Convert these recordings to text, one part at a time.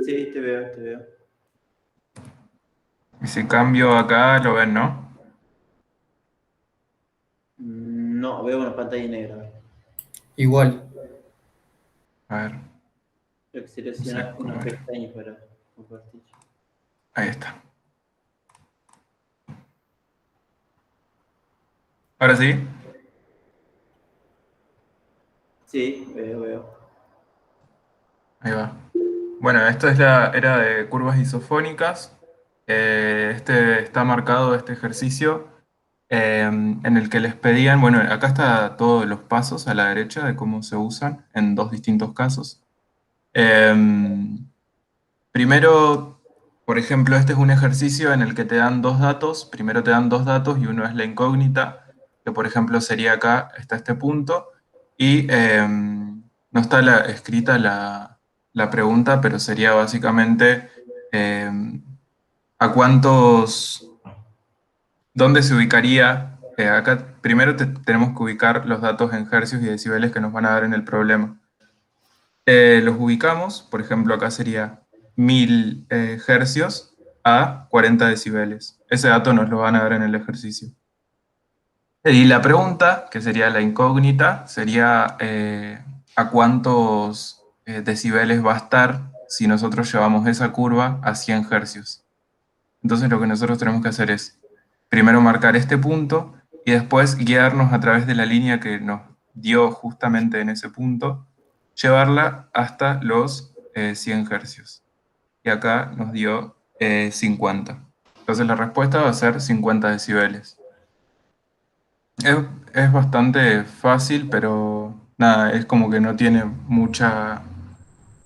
Sí, te veo, te veo. Y si cambio acá, lo ven, ¿no? No, veo una pantalla negra. Igual. A ver, Creo que no sé seleccionaste una cómo era. pestaña para compartir. Ahí está. Ahora sí. Sí, veo, veo. Ahí va. Bueno, era de curvas isofónicas. Este está marcado este ejercicio en el que les pedían, bueno, acá está todos los pasos a la derecha de cómo se usan en dos distintos casos. Primero, por ejemplo, este es un ejercicio en el que te dan dos datos. Primero te dan dos datos y uno es la incógnita, que por ejemplo sería acá, está este punto, y no está escrita la pregunta, pero sería básicamente a cuántos, dónde se ubicaría. Acá primero tenemos que ubicar los datos en hercios y decibeles que nos van a dar en el problema. Los ubicamos, por ejemplo, acá sería 1000 hercios a 40 decibeles. Ese dato nos lo van a dar en el ejercicio. Y la pregunta, que sería la incógnita, sería a cuántos decibeles va a estar si nosotros llevamos esa curva a 100 hercios. Entonces lo que nosotros tenemos que hacer es primero marcar este punto y después guiarnos a través de la línea que nos dio justamente en ese punto, llevarla hasta los 100 hercios. Y acá nos dio 50. Entonces la respuesta va a ser 50 decibeles. Es, es bastante fácil, pero nada, es como que no tiene mucha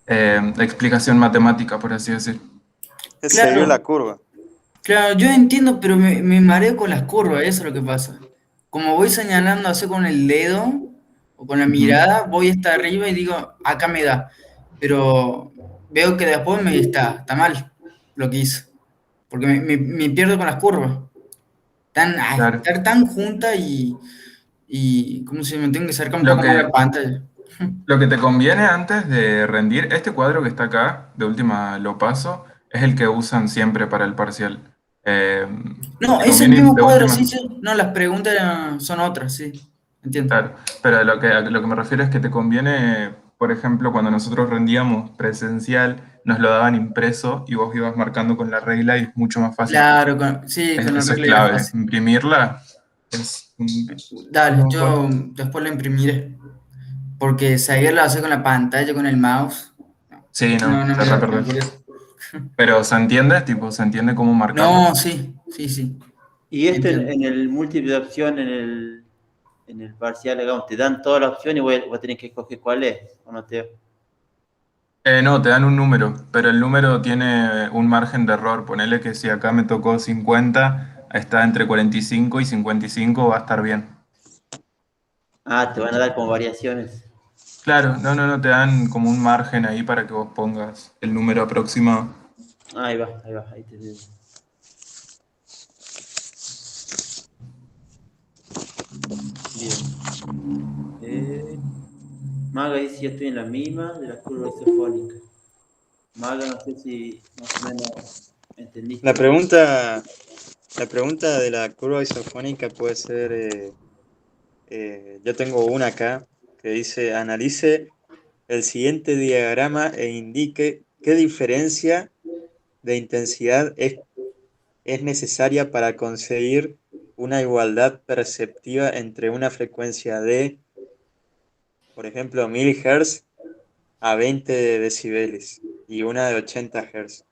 explicación matemática, por así decir. Es seguir la Claro, curva. claro, yo entiendo, pero me mareo con las curvas, eso es lo que pasa. Como voy señalando así con el dedo o con la Ujú. mirada, voy hasta arriba y digo, acá me da. Pero veo que después está mal lo que hice. Porque me pierdo con las curvas. Claro. Estar tan junta y ¿cómo se me tengo que acercar un Lo poco más a la que, pantalla? Lo que te conviene antes de rendir, este cuadro que está acá, de última lo paso, es el que usan siempre para el parcial. No, Te es el conviene mismo de cuadro, sí, última, sí. No, las preguntas son otras, sí. Entiendo. claro, pero a lo que me refiero es que te conviene, por ejemplo, cuando nosotros rendíamos presencial, nos lo daban impreso y vos ibas marcando con la regla y es mucho más fácil. Claro, sí, con la Eso es regla era clave, fácil. imprimirla es Dale, lo mejor. yo después lo imprimiré. Porque seguirlo así con la pantalla, con el mouse, Sí, no, no, no te me re da tiempo perdés. por eso. Pero ¿se entiende? Tipo, ¿se entiende cómo marcarlo? No, sí, sí, sí, Y esto entiendo. en el múltiple de opción, en el parcial, digamos, te dan todas las opciones y voy a tener que escoger cuál es, ¿o no te? No, te dan un número, pero el número tiene un margen de error. Ponele que si acá me tocó 50, está entre 45 y 55, va a estar bien. Ah, te van a dar como variaciones. Claro, no, te dan como un margen ahí para que vos pongas el número aproximado. Ahí va, ahí te digo. Bien. Eh, Maga dice si estoy en la misma de la curva isofónica. Maga, no sé si más o menos La entendiste bien. pregunta, la pregunta de la curva isofónica puede ser, yo tengo una acá que dice, analice el siguiente diagrama e indique qué diferencia de intensidad es necesaria para conseguir una igualdad perceptiva entre una frecuencia de, por ejemplo, 1000 Hz a 20 decibeles y una de 80 Hz.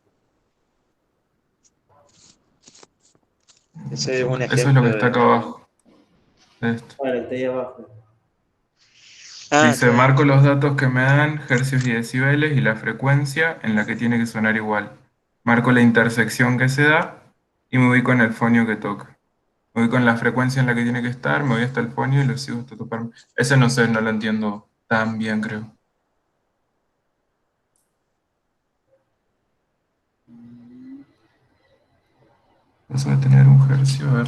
Ese es un Eso es lo ejemplo que está de... acá abajo. De esto. Vale, está ahí abajo. Ah, Dice, está bien. marco los datos que me dan, hercios y decibeles, y la frecuencia en la que tiene que sonar igual. Marco la intersección que se da y me ubico en el fonio que toca. Me ubico en la frecuencia en la que tiene que estar, me voy hasta el fonio y lo sigo hasta toparme. Ese no sé, no lo entiendo tan bien, creo. Eso de tener un hercio, a ver.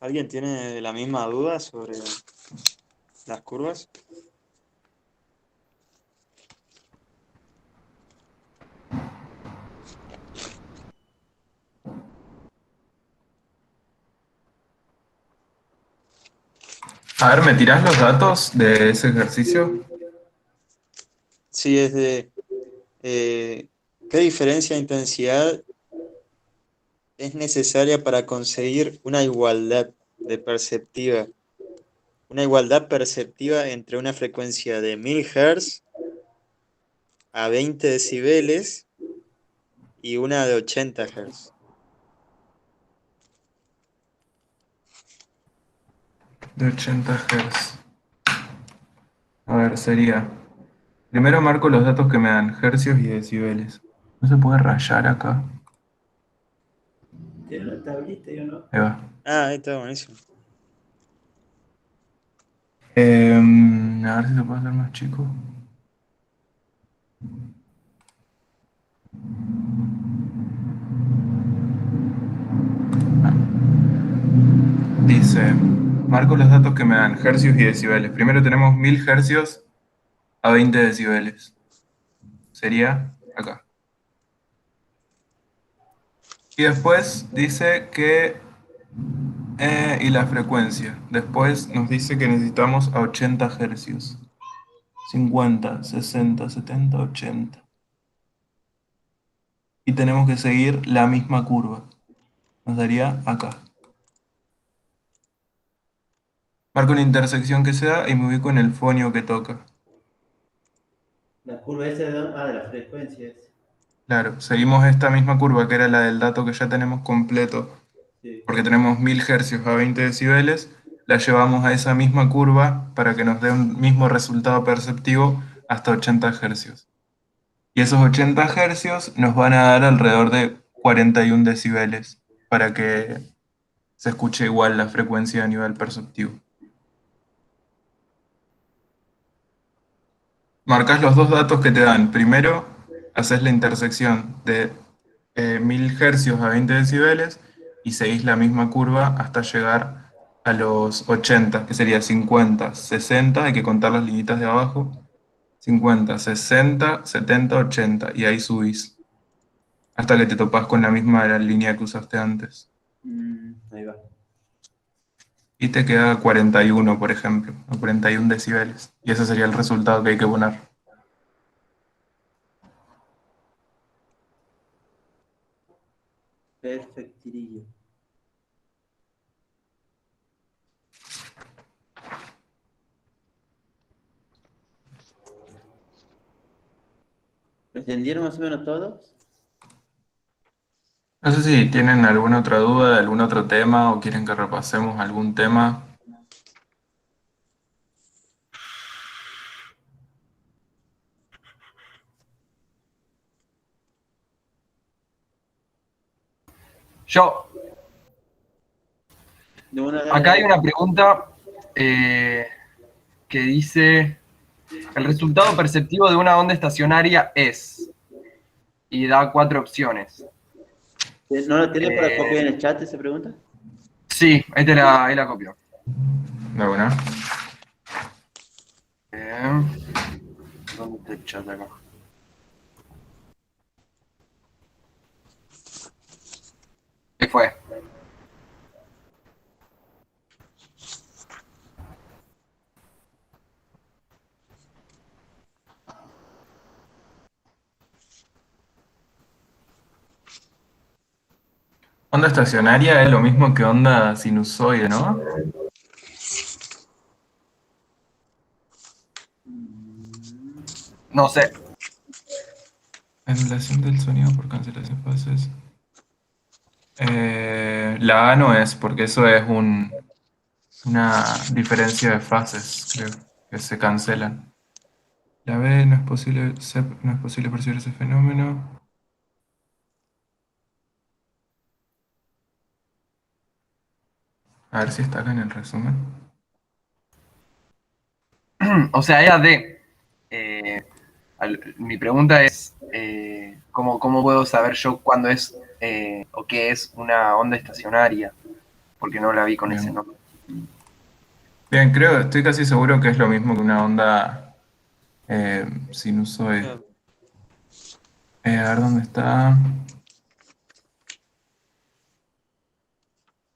¿Alguien tiene la misma duda sobre las curvas? A ver, ¿me tirás los datos de ese ejercicio? Sí, es de ¿qué diferencia de intensidad es necesaria para conseguir una igualdad de perceptiva? Una igualdad perceptiva entre una frecuencia de 1000 Hz a 20 decibeles y una de 80 Hz. De 80 Hz. A ver, sería... Primero marco los datos que me dan, hercios y decibeles. No se puede rayar acá. Tiene una tablita y uno. Ahí va. Ah, ahí está buenísimo. A ver si se puede hacer más chico. Dice, marco los datos que me dan, hercios y decibeles. Primero tenemos 1000 hercios a 20 decibeles. Sería acá. Y después dice que... y la frecuencia. Después nos dice que necesitamos a 80 hercios. 50, 60, 70, 80. Y tenemos que seguir la misma curva. Nos daría acá. Marco una intersección que se da y me ubico en el fonio que toca. La curva esa de dónde? Ah, de las frecuencias. Claro, seguimos esta misma curva que era la del dato que ya tenemos completo, Sí. porque tenemos 1000 hercios a 20 decibeles, la llevamos a esa misma curva para que nos dé un mismo resultado perceptivo hasta 80 hercios. Y esos 80 hercios nos van a dar alrededor de 41 decibeles para que se escuche igual la frecuencia a nivel perceptivo. Marcas los dos datos que te dan. Primero, haces la intersección de 1000 hercios a 20 decibeles y seguís la misma curva hasta llegar a los 80, que sería 50, 60, hay que contar las linitas de abajo. 50, 60, 70, 80, y ahí subís hasta que te topás con la misma línea que usaste antes. Ahí va. Y te queda 41, por ejemplo, o 41 decibeles. Y ese sería el resultado que hay que poner. Perfectirillo. ¿Lo entendieron más o menos todos? No sé si tienen alguna otra duda de algún otro tema o quieren que repasemos algún tema. Yo, De una, dale, acá hay dale. una pregunta que dice, el resultado perceptivo de una onda estacionaria es, y da 4 opciones. ¿No lo tenés para copiar en el chat esa pregunta? Sí, ahí la copio. ¿De una? ¿Dónde está el chat acá? ¿Qué fue? Onda estacionaria es lo mismo que onda sinusoide, ¿no? No sé. Anulación del sonido por cancelación de fases. La A no es, porque eso es una diferencia de fases, creo, que se cancelan. La B no es posible, no es posible percibir ese fenómeno. A ver si está acá en el resumen. O sea, era D. Mi pregunta es, ¿cómo puedo saber yo cuándo es o qué es una onda estacionaria? porque no la vi con Bien. ese nombre. Bien, estoy casi seguro que es lo mismo que una onda sinusoide. A ver dónde está.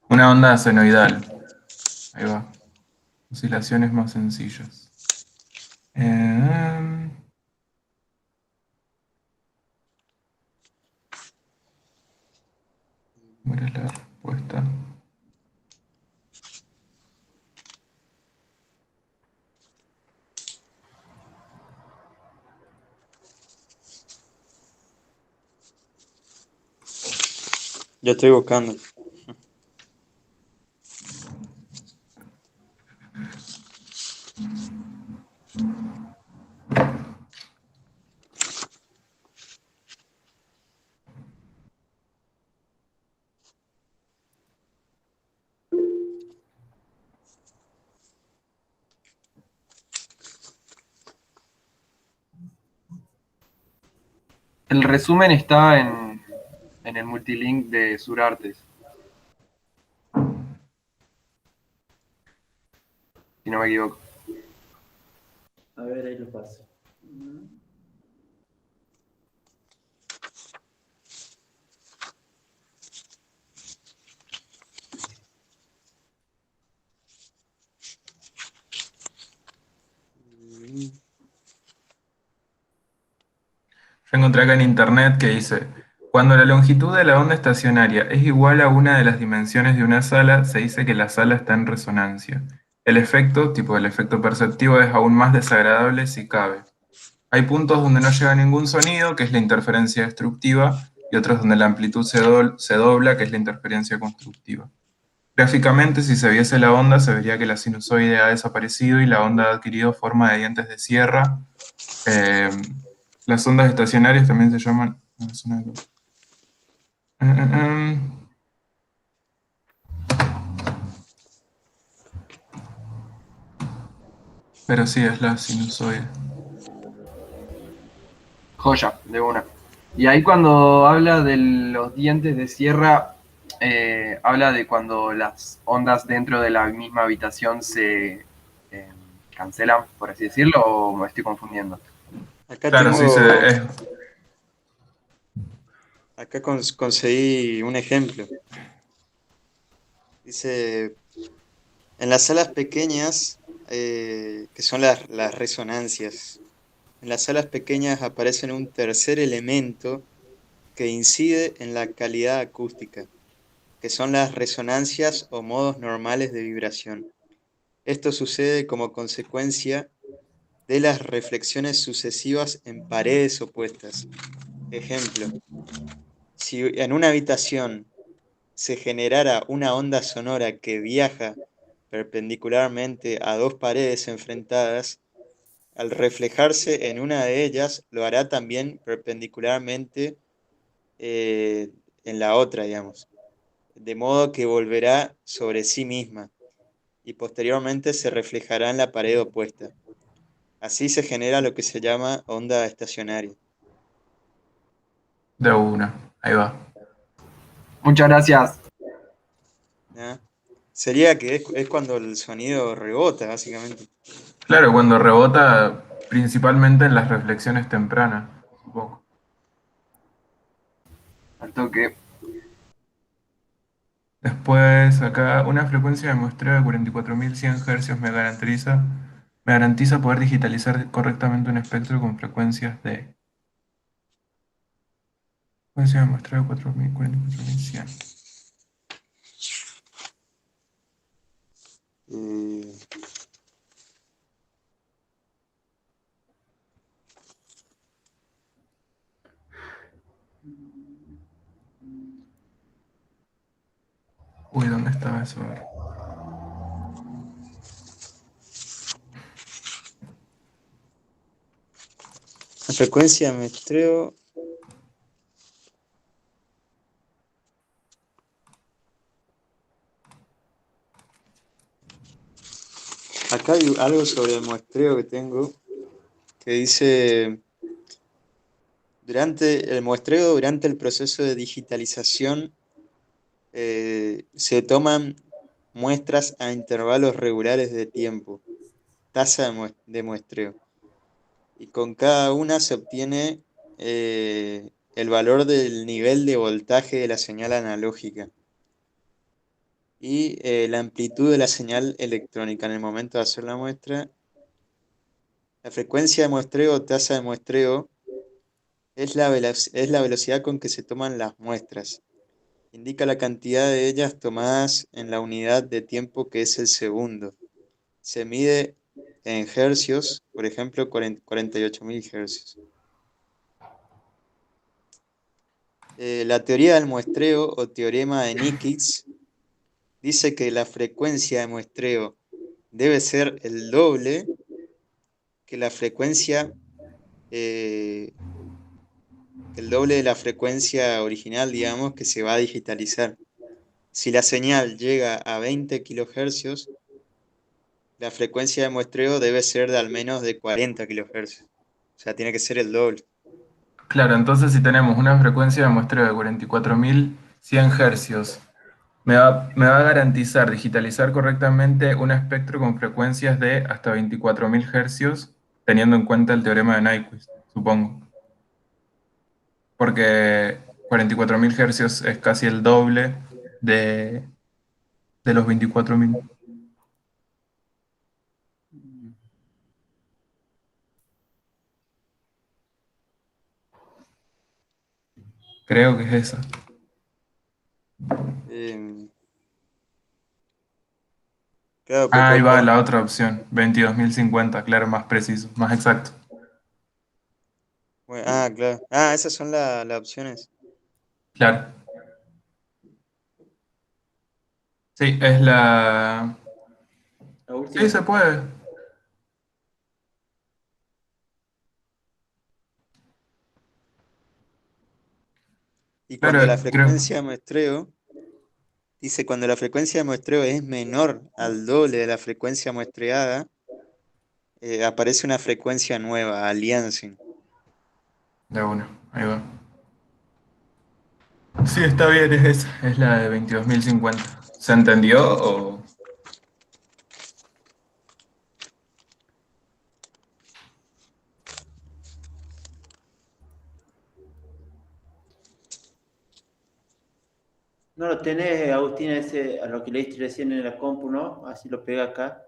Una onda senoidal. Ahí va. Oscilaciones más sencillas. Eh, ¿Cuál es la respuesta? Yo estoy buscando. El resumen está en el multilink de Surartes, si no me equivoco. A ver, ahí lo paso. Yo encontré acá en internet que dice, cuando la longitud de la onda estacionaria es igual a una de las dimensiones de una sala, se dice que la sala está en resonancia. El efecto, tipo el efecto perceptivo, es aún más desagradable si cabe. Hay puntos donde no llega ningún sonido, que es la interferencia destructiva, y otros donde la amplitud se dobla, que es la interferencia constructiva. Gráficamente, si se viese la onda, se vería que la sinusoide ha desaparecido y la onda ha adquirido forma de dientes de sierra. Eh, las ondas estacionarias también se llaman... Pero sí, es la sinusoide. Joya, de una. Y ahí cuando habla de los dientes de sierra, habla de cuando las ondas dentro de la misma habitación se cancelan, por así decirlo, o me estoy confundiendo. Acá Claro, sí, acá conseguí un ejemplo. Dice, en las salas pequeñas, que son las resonancias, en las salas pequeñas aparece un tercer elemento que incide en la calidad acústica, que son las resonancias o modos normales de vibración. Esto sucede como consecuencia de las reflexiones sucesivas en paredes opuestas. Ejemplo, si en una habitación se generara una onda sonora que viaja perpendicularmente a dos paredes enfrentadas, al reflejarse en una de ellas, lo hará también perpendicularmente en la otra, digamos, de modo que volverá sobre sí misma y posteriormente se reflejará en la pared opuesta. Así se genera lo que se llama onda estacionaria. de una. Ahí va. Muchas gracias. ¿Ya? Sería que es cuando el sonido rebota, básicamente. Claro, cuando rebota principalmente en las reflexiones tempranas, supongo. Al toque. Después, acá, una frecuencia de muestreo de 44.100 Hz me garantiza poder digitalizar correctamente un espectro con frecuencias de... Frecuencia de muestreo de 44.100. Eh, Uy, ¿dónde estaba eso? A ver. la frecuencia de muestreo. Acá hay algo sobre el muestreo que tengo que dice, durante el muestreo, durante el proceso de digitalización, se toman muestras a intervalos regulares de tiempo, tasa de muestreo. Y con cada una se obtiene el valor del nivel de voltaje de la señal analógica y la amplitud de la señal electrónica en el momento de hacer la muestra. La frecuencia de muestreo o tasa de muestreo es la velocidad con que se toman las muestras. Indica la cantidad de ellas tomadas en la unidad de tiempo que es el segundo. Se mide en hercios, por ejemplo, 48.000 hercios. La teoría del muestreo o teorema de Nikitz dice que la frecuencia de muestreo debe ser el doble que la frecuencia, el doble de la frecuencia original, digamos, que se va a digitalizar. Si la señal llega a 20 kilohercios, la frecuencia de muestreo debe ser de al menos de 40 kilohercios. O sea, tiene que ser el doble. Claro, entonces si tenemos una frecuencia de muestreo de 44.100 hercios, me va a garantizar digitalizar correctamente un espectro con frecuencias de hasta 24.000 hercios, teniendo en cuenta el teorema de Nyquist, supongo. Porque 44.000 hercios es casi el doble de los 24.000. Creo que es esa. Claro, Ah, ahí va con- la otra opción, 22.050, claro, más preciso, más exacto. bueno, claro. Esas son las opciones. Claro. Sí, es la... La última. Sí, se puede. Y cuando la Claro, creo. frecuencia de muestreo, dice, cuando la frecuencia de muestreo es menor al doble de la frecuencia muestreada, aparece una frecuencia nueva, aliasing. De una, ahí va. Sí, está bien, es esa, es la de 22.050. ¿Se entendió o...? No lo tenés, Agustín, ese, a lo que leíste recién en la compu, ¿no? Así lo pega acá.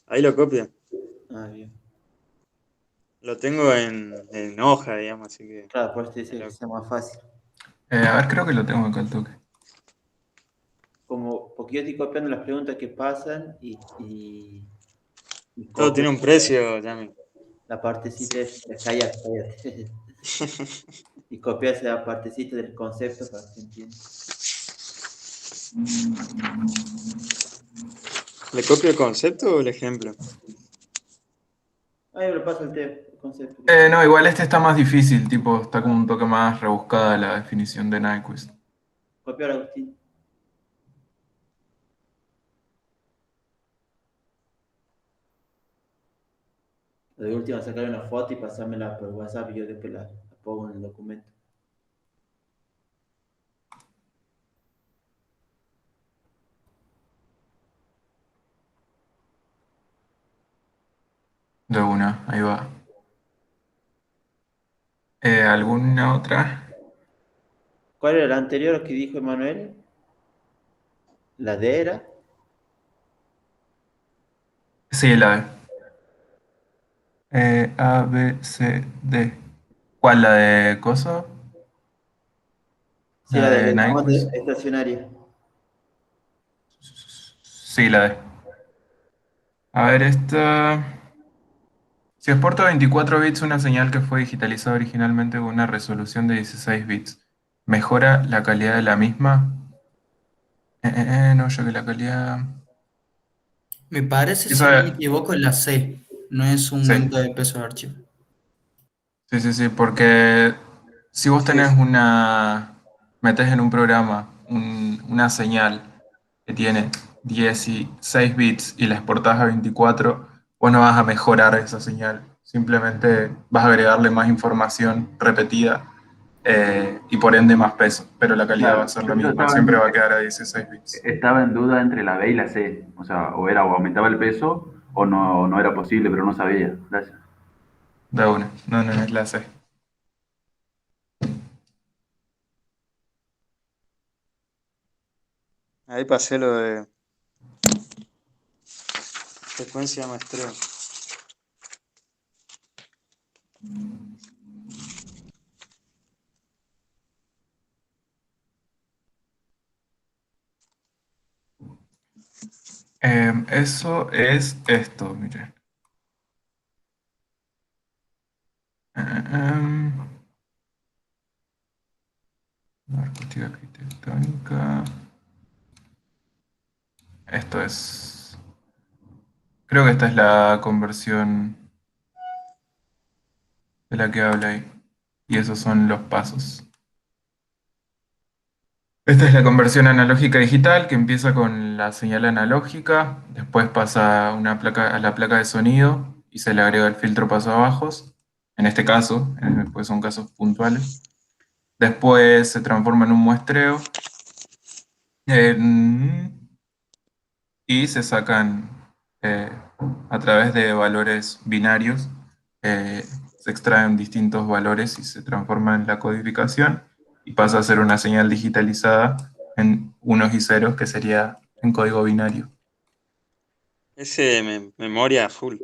Ahí lo copio. Ah, bien. Lo tengo en hoja, digamos, así que... Claro, por eso te dice que sea más fácil. A ver, creo que lo tengo acá al toque. Como, porque yo estoy copiando las preguntas que pasan y Todo copio tiene un precio, Yami. la partecita, cállate. Y copias la partecita del concepto para que se entienda. ¿Le copio el concepto o el ejemplo? Ahí me lo paso el concepto. No, igual este está más difícil, tipo, está como un toque más rebuscada la definición de Nyquist. Copiar, Agustín. De última, sacar una foto y pasármela por WhatsApp y yo después la pongo en el documento. De una, ahí va. ¿Alguna otra? ¿Cuál era la anterior que dijo Emanuel? ¿La D era? Sí, la de A, B, C, D. ¿Cuál, la de Coso? Sí, ¿La la de de la Nyquist? estacionaria. Sí, la de. A ver, esta... Si exporta 24 bits una señal que fue digitalizada originalmente con una resolución de 16 bits, ¿mejora la calidad de la misma? No, ya que la calidad... Me parece, Eso si no me es... equivoco, en la C. No es un Sí, monto de peso de archivo. sí, porque si vos Sí, tenés una... metés en un programa una señal que tiene 16 bits y la exportás a 24, vos no vas a mejorar esa señal. Simplemente vas a agregarle más información repetida y por ende más peso, pero la calidad va a Claro, ser la yo misma, siempre va a quedar a 16 bits. estaba en duda entre la B y la C. O sea, o aumentaba el peso o no era posible, pero no sabía. Gracias. Da una, no, no, es la C. Ahí pasé lo de frecuencia de muestreo. Eso es esto, miren. Em, Narcotica arquitectónica. Esto es. Creo que esta es la conversión de la que habla ahí. Y esos son los pasos. Esta es la conversión analógica digital que empieza con la señal analógica, después pasa a la placa de sonido y se le agrega el filtro paso bajos. En este caso, pues son casos puntuales. Después se transforma en un muestreo y se sacan eh, a través de valores binarios, se extraen distintos valores y se transforma en la codificación y pasa a ser una señal digitalizada en unos y ceros, que sería en código binario. Ese memoria full.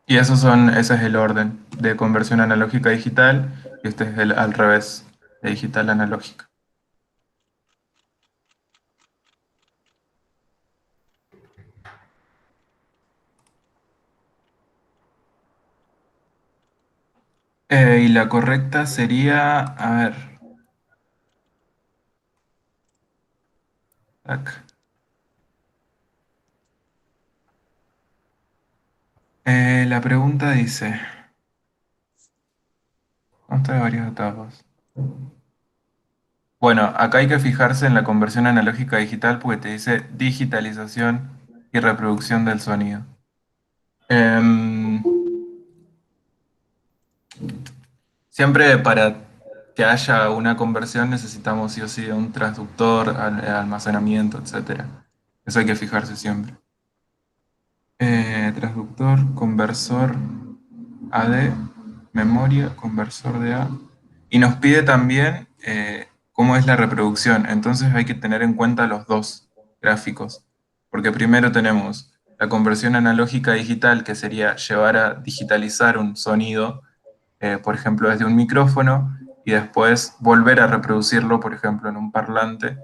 Y ese es el orden de conversión analógica a digital, y este es el al revés, de digital a analógica. Y la correcta sería, a ver, tac. La pregunta dice, consta de varias etapas. Bueno, acá hay que fijarse en la conversión analógica a digital porque te dice digitalización y reproducción del sonido. Em, Siempre para que haya una conversión necesitamos sí o sí de un transductor, almacenamiento, etc. Eso hay que fijarse siempre. Transductor, conversor AD, memoria, conversor de A. Y nos pide también cómo es la reproducción. Entonces hay que tener en cuenta los dos gráficos. Porque primero tenemos la conversión analógica a digital, que sería llevar a digitalizar un sonido, por ejemplo, desde un micrófono, y después volver a reproducirlo, por ejemplo, en un parlante,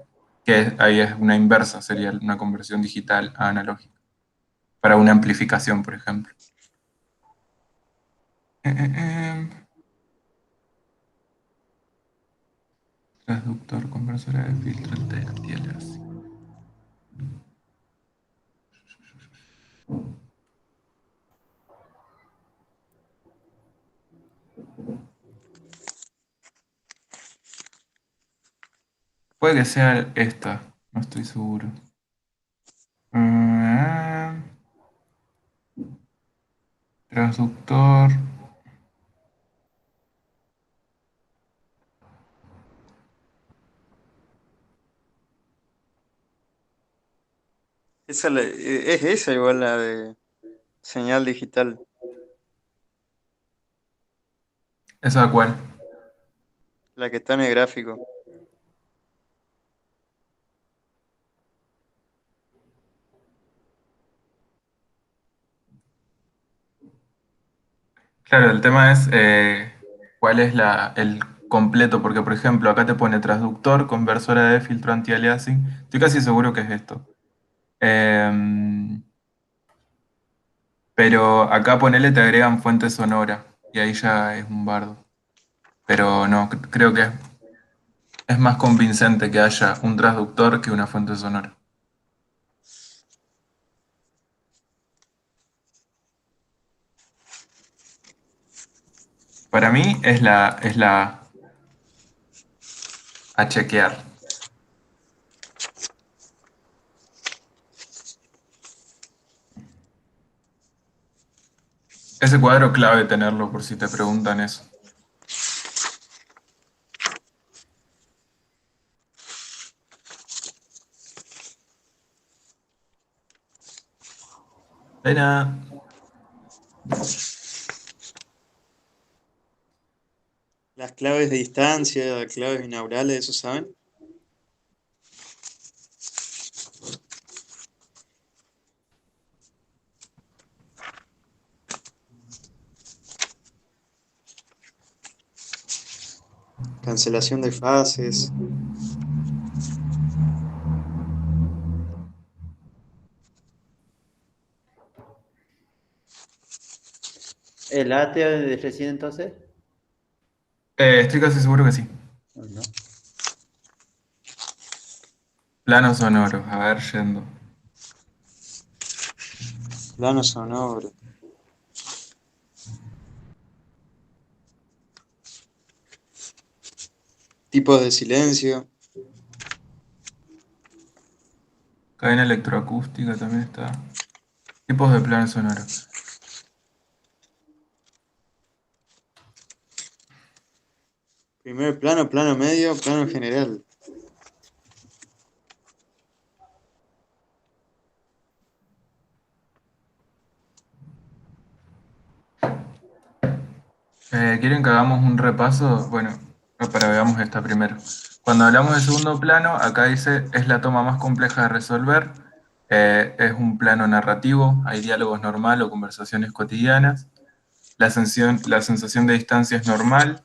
ahí es una inversa, sería una conversión digital a analógica, para una amplificación, por ejemplo. Transductor, conversora de filtro TLC. Puede que sea esta, no estoy seguro. Transductor. Es esa igual la de señal digital. ¿Esa cuál? La que está en el gráfico. Claro, el tema es cuál es el completo, porque por ejemplo acá te pone transductor, conversora de filtro anti-aliasing. Estoy casi seguro que es esto. Pero acá ponele te agregan fuente sonora y ahí ya es un bardo. Pero no, creo que es más convincente que haya un transductor que una fuente sonora. Para mí es la a chequear. Ese cuadro clave tenerlo por si te preguntan eso. De nada. Las claves de distancia, claves binaurales, ¿eso saben? Cancelación de fases. ¿El ATE de recién entonces? Estoy casi seguro que sí. ¿O no? Planos sonoros, a ver, yendo. Plano sonoro. Tipos de silencio. Cadena electroacústica también está. Tipos de planos sonoros. Primer plano, plano medio, plano general. ¿Quieren que hagamos un repaso? Bueno, para veamos esta primero. Cuando hablamos de segundo plano, acá dice, es la toma más compleja de resolver. Es un plano narrativo, hay diálogos normal o conversaciones cotidianas. La sensación de distancia es normal.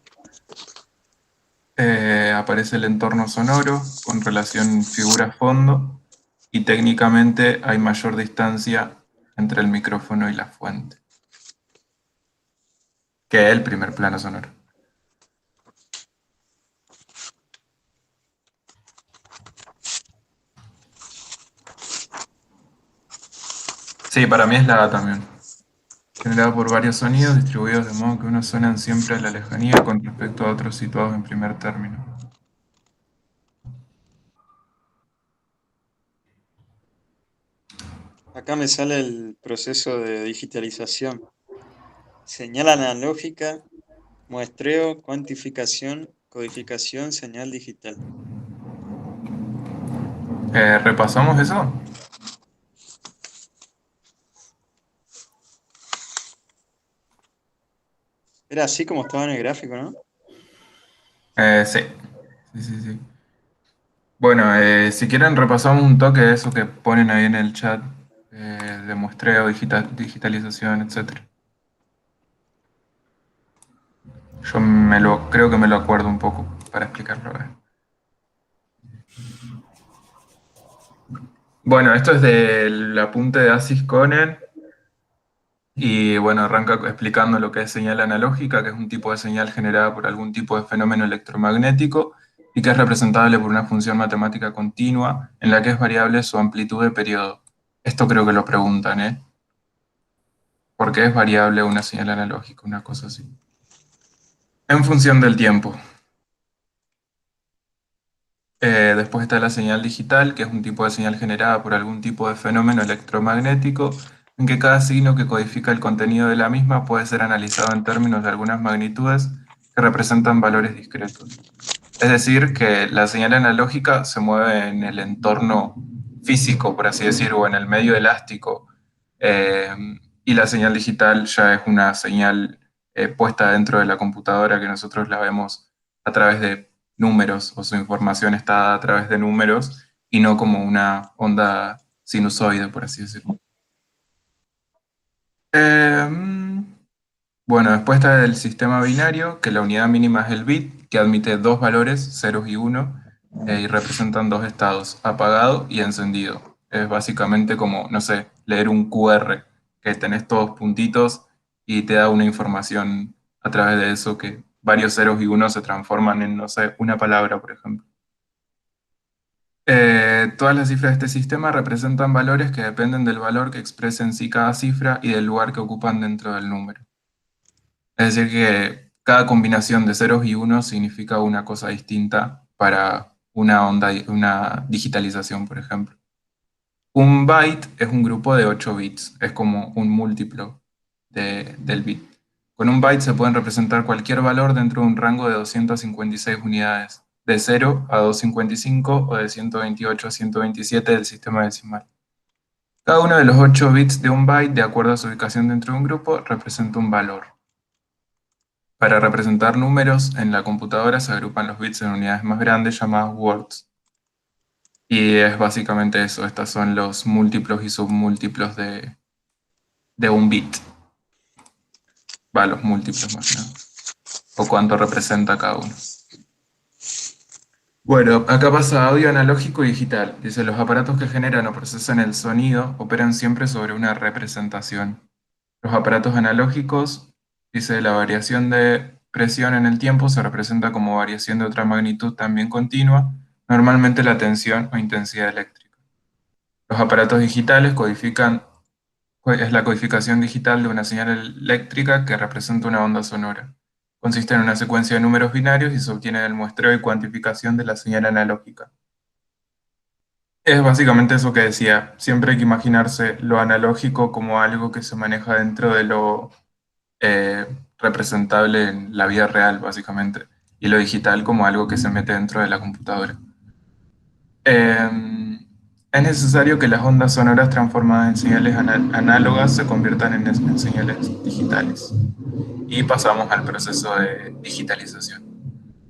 Aparece el entorno sonoro con relación figura-fondo. Y técnicamente hay mayor distancia entre el micrófono y la fuente que el primer plano sonoro. Sí, para mí es la A también. Generado por varios sonidos distribuidos de modo que unos suenan siempre a la lejanía con respecto a otros situados en primer término. Acá me sale el proceso de digitalización. Señal analógica, muestreo, cuantificación, codificación, señal digital. ¿Repasamos eso? Era así como estaba en el gráfico, ¿no? Sí. Sí. Bueno, si quieren repasamos un toque de eso que ponen ahí en el chat, de muestreo, digitalización, etc. Creo que me lo acuerdo un poco para explicarlo. Bueno, esto es del apunte de Asis Conen. Y bueno, arranca explicando lo que es señal analógica, que es un tipo de señal generada por algún tipo de fenómeno electromagnético y que es representable por una función matemática continua en la que es variable su amplitud de periodo. Esto creo que lo preguntan, ¿eh? ¿Por qué es variable una señal analógica? Una cosa así. En función del tiempo. Después está la señal digital, que es un tipo de señal generada por algún tipo de fenómeno electromagnético, en que cada signo que codifica el contenido de la misma puede ser analizado en términos de algunas magnitudes que representan valores discretos. Es decir, que la señal analógica se mueve en el entorno físico, por así decirlo, o en el medio elástico, eh, y la señal digital ya es una señal puesta dentro de la computadora que nosotros la vemos a través de números, o su información está dada a través de números y no como una onda sinusoide, por así decirlo. Bueno, después está el sistema binario, que la unidad mínima es el bit, que admite dos valores, ceros y uno, y representan dos estados, apagado y encendido. Es básicamente como, no sé, leer un QR, que tenés todos puntitos y te da una información a través de eso, que varios ceros y unos se transforman en, no sé, una palabra, por ejemplo. Todas las cifras de este sistema representan valores que dependen del valor que expresa en sí cada cifra y del lugar que ocupan dentro del número. Es decir, que cada combinación de ceros y unos significa una cosa distinta para una digitalización, por ejemplo. Un byte es un grupo de 8 bits, es como un múltiplo del bit. Con un byte se pueden representar cualquier valor dentro de un rango de 256 unidades, de 0 a 255 o de 128 a 127 del sistema decimal. Cada uno de los 8 bits de un byte, de acuerdo a su ubicación dentro de un grupo, representa un valor. Para representar números en la computadora se agrupan los bits en unidades más grandes llamadas words. Y es básicamente eso, estos son los múltiplos y submúltiplos de un bit. Los múltiplos más que nada. O cuánto representa cada uno. Bueno, acá pasa audio analógico y digital. Dice, los aparatos que generan o procesan el sonido operan siempre sobre una representación. Los aparatos analógicos, dice, la variación de presión en el tiempo se representa como variación de otra magnitud también continua, normalmente la tensión o intensidad eléctrica. Los aparatos digitales es la codificación digital de una señal eléctrica que representa una onda sonora. Consiste en una secuencia de números binarios y se obtiene del muestreo y cuantificación de la señal analógica. Es básicamente eso que decía, siempre hay que imaginarse lo analógico como algo que se maneja dentro de lo representable en la vida real, básicamente, y lo digital como algo que se mete dentro de la computadora. Es necesario que las ondas sonoras transformadas en señales análogas se conviertan en señales digitales. Y pasamos al proceso de digitalización.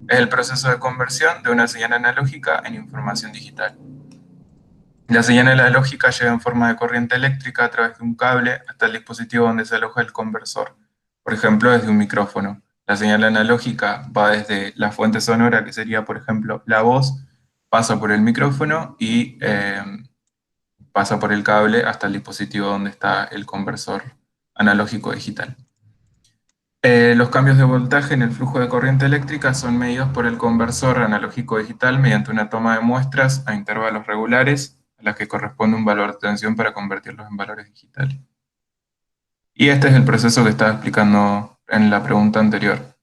Es el proceso de conversión de una señal analógica en información digital. La señal analógica llega en forma de corriente eléctrica a través de un cable hasta el dispositivo donde se aloja el conversor. Por ejemplo, desde un micrófono. La señal analógica va desde la fuente sonora, que sería, por ejemplo, la voz, pasa por el micrófono y pasa por el cable hasta el dispositivo donde está el conversor analógico digital. Los cambios de voltaje en el flujo de corriente eléctrica son medidos por el conversor analógico digital mediante una toma de muestras a intervalos regulares, a las que corresponde un valor de tensión para convertirlos en valores digitales. Y este es el proceso que estaba explicando en la pregunta anterior.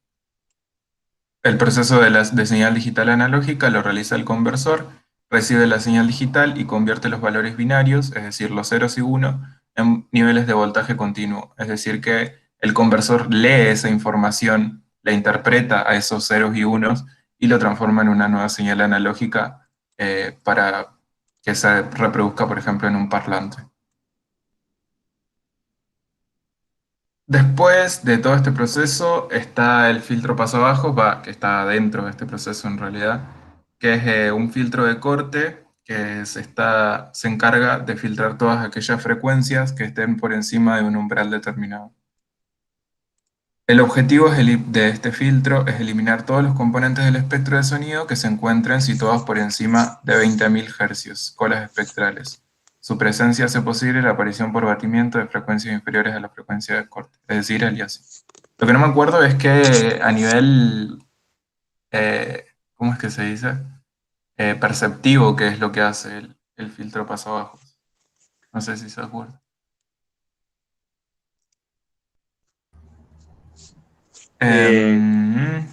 El proceso de señal digital analógica lo realiza el conversor, recibe la señal digital y convierte los valores binarios, es decir, los ceros y unos, en niveles de voltaje continuo. Es decir, que el conversor lee esa información, la interpreta a esos ceros y unos y lo transforma en una nueva señal analógica para que se reproduzca, por ejemplo, en un parlante. Después de todo este proceso está el filtro paso abajo, que está dentro de este proceso en realidad, que es un filtro de corte que se encarga de filtrar todas aquellas frecuencias que estén por encima de un umbral determinado. El objetivo de este filtro es eliminar todos los componentes del espectro de sonido que se encuentren situados por encima de 20.000 Hz, colas espectrales. Su presencia hace posible la aparición por batimiento de frecuencias inferiores a la frecuencia de corte, es decir, aliasing. Lo que no me acuerdo es que a nivel, ¿cómo es que se dice? Perceptivo, que es lo que hace el filtro paso abajo. No sé si se acuerda. A ver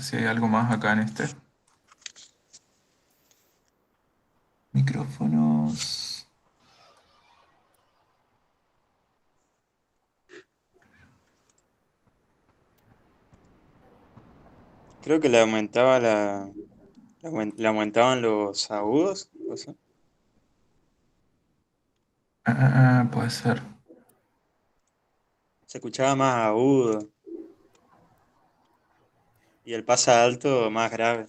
si hay algo más acá en este. Micrófonos. Creo que le aumentaba le aumentaban los agudos, o sea. Puede ser. Se escuchaba más agudo. Y el pasa alto más grave.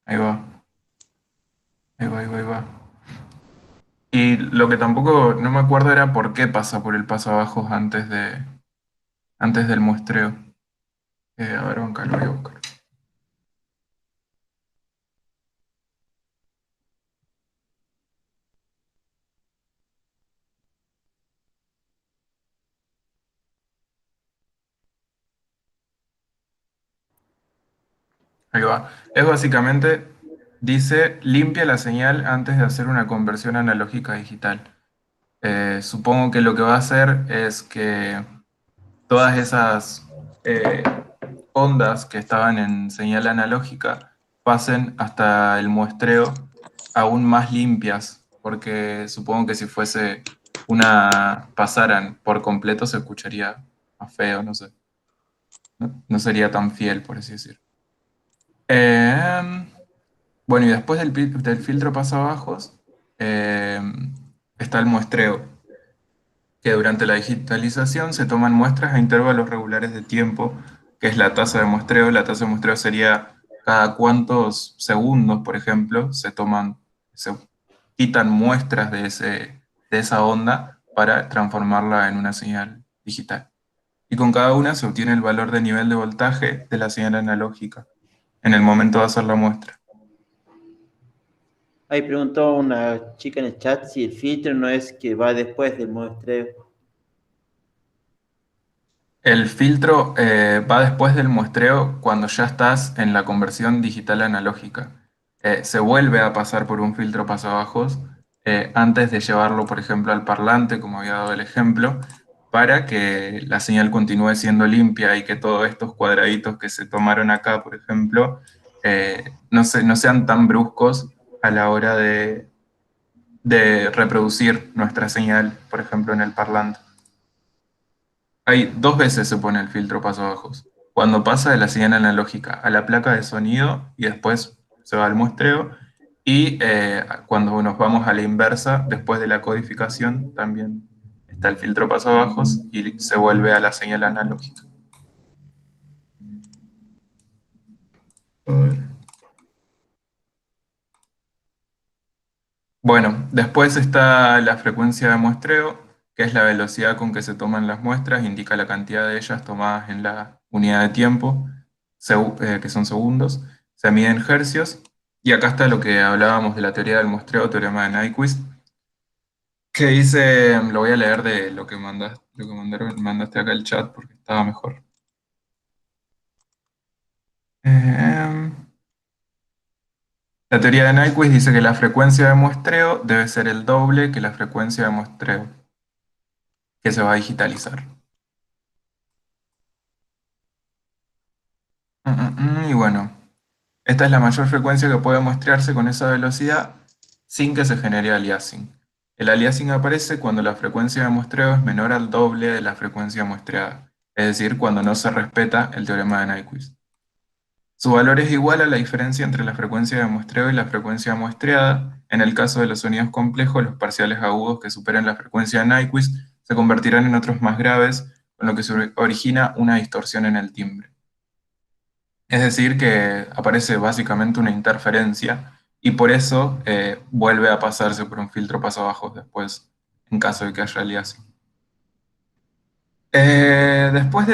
Ahí va. Ahí va. Y lo que tampoco no me acuerdo era por qué pasa por el paso abajo antes del muestreo. A ver, acá lo voy a buscar. Ahí va. Es básicamente, dice, limpia la señal antes de hacer una conversión analógica a digital. Supongo que lo que va a hacer es que todas esas ondas que estaban en señal analógica pasen hasta el muestreo aún más limpias porque supongo que si fuese pasaran por completo se escucharía más feo, no sé. No sería tan fiel, por así decir. Em, bueno, y después del filtro pasabajos está el muestreo, que durante la digitalización se toman muestras a intervalos regulares de tiempo, que es la tasa de muestreo. La tasa de muestreo sería cada cuántos segundos, por ejemplo, se quitan muestras de esa onda para transformarla en una señal digital. Y con cada una se obtiene el valor de nivel de voltaje de la señal analógica en el momento de hacer la muestra. Ahí preguntó una chica en el chat si el filtro no es que va después del muestreo. El filtro va después del muestreo cuando ya estás en la conversión digital analógica. Se vuelve a pasar por un filtro pasabajos antes de llevarlo, por ejemplo, al parlante, como había dado el ejemplo, para que la señal continúe siendo limpia y que todos estos cuadraditos que se tomaron acá, por ejemplo, no sean tan bruscos a la hora de reproducir nuestra señal, por ejemplo, en el parlante. Hay dos veces se pone el filtro pasabajos. Cuando pasa de la señal analógica a la placa de sonido y después se va al muestreo. Y cuando nos vamos a la inversa, después de la codificación, también está el filtro pasabajos y se vuelve a la señal analógica. A ver. Bueno, después está la frecuencia de muestreo, que es la velocidad con que se toman las muestras, indica la cantidad de ellas tomadas en la unidad de tiempo, que son segundos, se mide en hercios, y acá está lo que hablábamos de la teoría del muestreo, teorema de Nyquist, que dice, lo voy a leer de lo que mandaste acá el chat porque estaba mejor. Em, La teoría de Nyquist dice que la frecuencia de muestreo debe ser el doble que la frecuencia de muestreo que se va a digitalizar. Y bueno, esta es la mayor frecuencia que puede muestrearse con esa velocidad sin que se genere aliasing. El aliasing aparece cuando la frecuencia de muestreo es menor al doble de la frecuencia muestreada, es decir, cuando no se respeta el teorema de Nyquist. Su valor es igual a la diferencia entre la frecuencia de muestreo y la frecuencia muestreada. En el caso de los sonidos complejos, los parciales agudos que superen la frecuencia de Nyquist se convertirán en otros más graves, con lo que se origina una distorsión en el timbre. Es decir, que aparece básicamente una interferencia y por eso vuelve a pasarse por un filtro pasabajos después, en caso de que haya aliasing. Después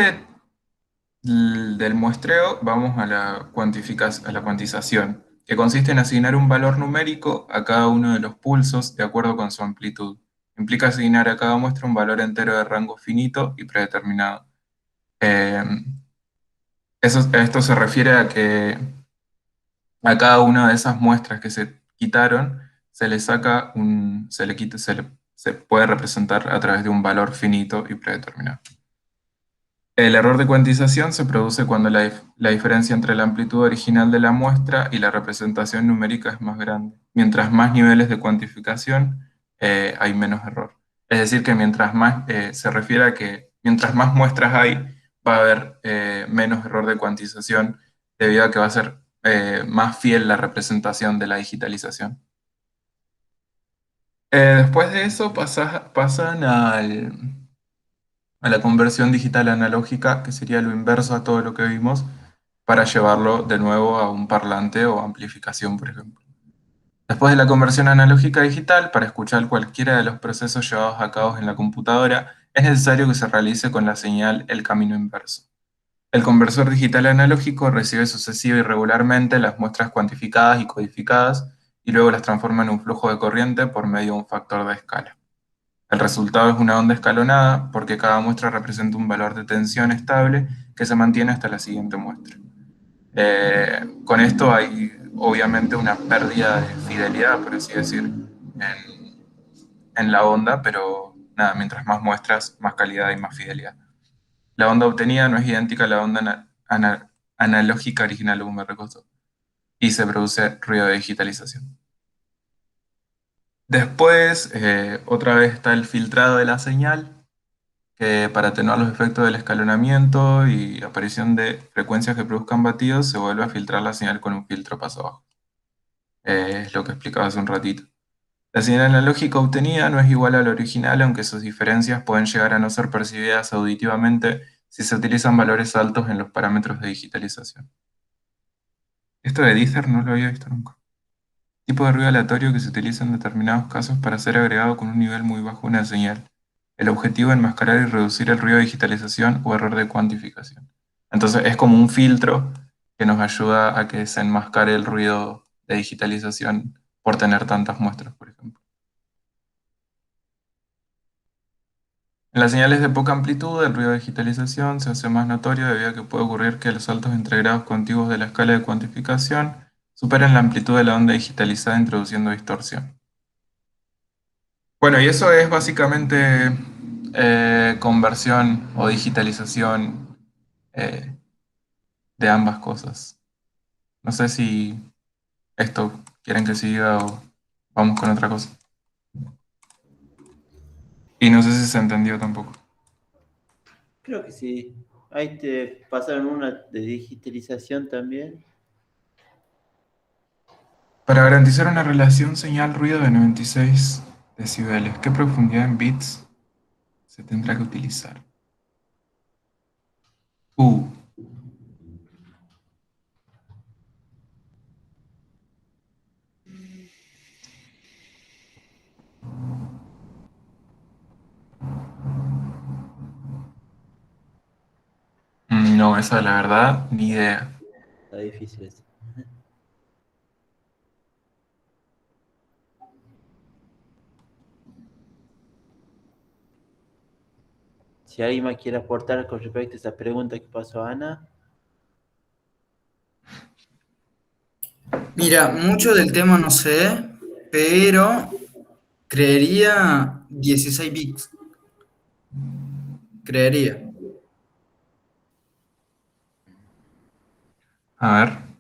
del muestreo, vamos a la cuantización, que consiste en asignar un valor numérico a cada uno de los pulsos de acuerdo con su amplitud. Implica asignar a cada muestra un valor entero de rango finito y predeterminado. Eh, Esto se refiere a que a cada una de esas muestras que se quitaron se le saca se puede representar a través de un valor finito y predeterminado. El error de cuantización se produce cuando la diferencia entre la amplitud original de la muestra y la representación numérica es más grande. Mientras más niveles de cuantificación, hay menos error. Es decir, que se refiere a que mientras más muestras hay, va a haber menos error de cuantización debido a que va a ser más fiel la representación de la digitalización. Después de eso pasan a la conversión digital analógica, que sería lo inverso a todo lo que vimos, para llevarlo de nuevo a un parlante o amplificación, por ejemplo. Después de la conversión analógica a digital, para escuchar cualquiera de los procesos llevados a cabo en la computadora, es necesario que se realice con la señal el camino inverso. El conversor digital analógico recibe sucesiva y regularmente las muestras cuantificadas y codificadas y luego las transforma en un flujo de corriente por medio de un factor de escala. El resultado es una onda escalonada porque cada muestra representa un valor de tensión estable que se mantiene hasta la siguiente muestra. Con esto hay obviamente una pérdida de fidelidad, por así decir, en la onda, pero nada, mientras más muestras, más calidad y más fidelidad. La onda obtenida no es idéntica a la onda analógica original, me recostó, y se produce ruido de digitalización. Después, otra vez está el filtrado de la señal, que para atenuar los efectos del escalonamiento y aparición de frecuencias que produzcan batidos, se vuelve a filtrar la señal con un filtro paso bajo. Es lo que explicaba hace un ratito. La señal analógica obtenida no es igual a la original, aunque sus diferencias pueden llegar a no ser percibidas auditivamente si se utilizan valores altos en los parámetros de digitalización. Esto de Dither no lo había visto nunca. Tipo de ruido aleatorio que se utiliza en determinados casos para ser agregado con un nivel muy bajo a una señal. El objetivo es enmascarar y reducir el ruido de digitalización o error de cuantificación. Entonces es como un filtro que nos ayuda a que se enmascare el ruido de digitalización por tener tantas muestras, por ejemplo. En las señales de poca amplitud, el ruido de digitalización se hace más notorio debido a que puede ocurrir que los saltos entre grados contiguos de la escala de cuantificación superen la amplitud de la onda digitalizada introduciendo distorsión. Bueno, y eso es básicamente conversión o digitalización eh, de ambas cosas. No sé si esto quieren que siga o vamos con otra cosa. Y no sé si se entendió tampoco. Creo que sí. Ahí te pasaron una de digitalización también. Para garantizar una relación señal-ruido de 96 decibeles, ¿qué profundidad en bits se tendrá que utilizar? Uh, no, esa la verdad, ni idea. Está difícil eso. Si alguien más quiere aportar con respecto a esa pregunta que pasó Ana. Mira, mucho del tema no sé, pero creería 16 bits. Creería. A ver.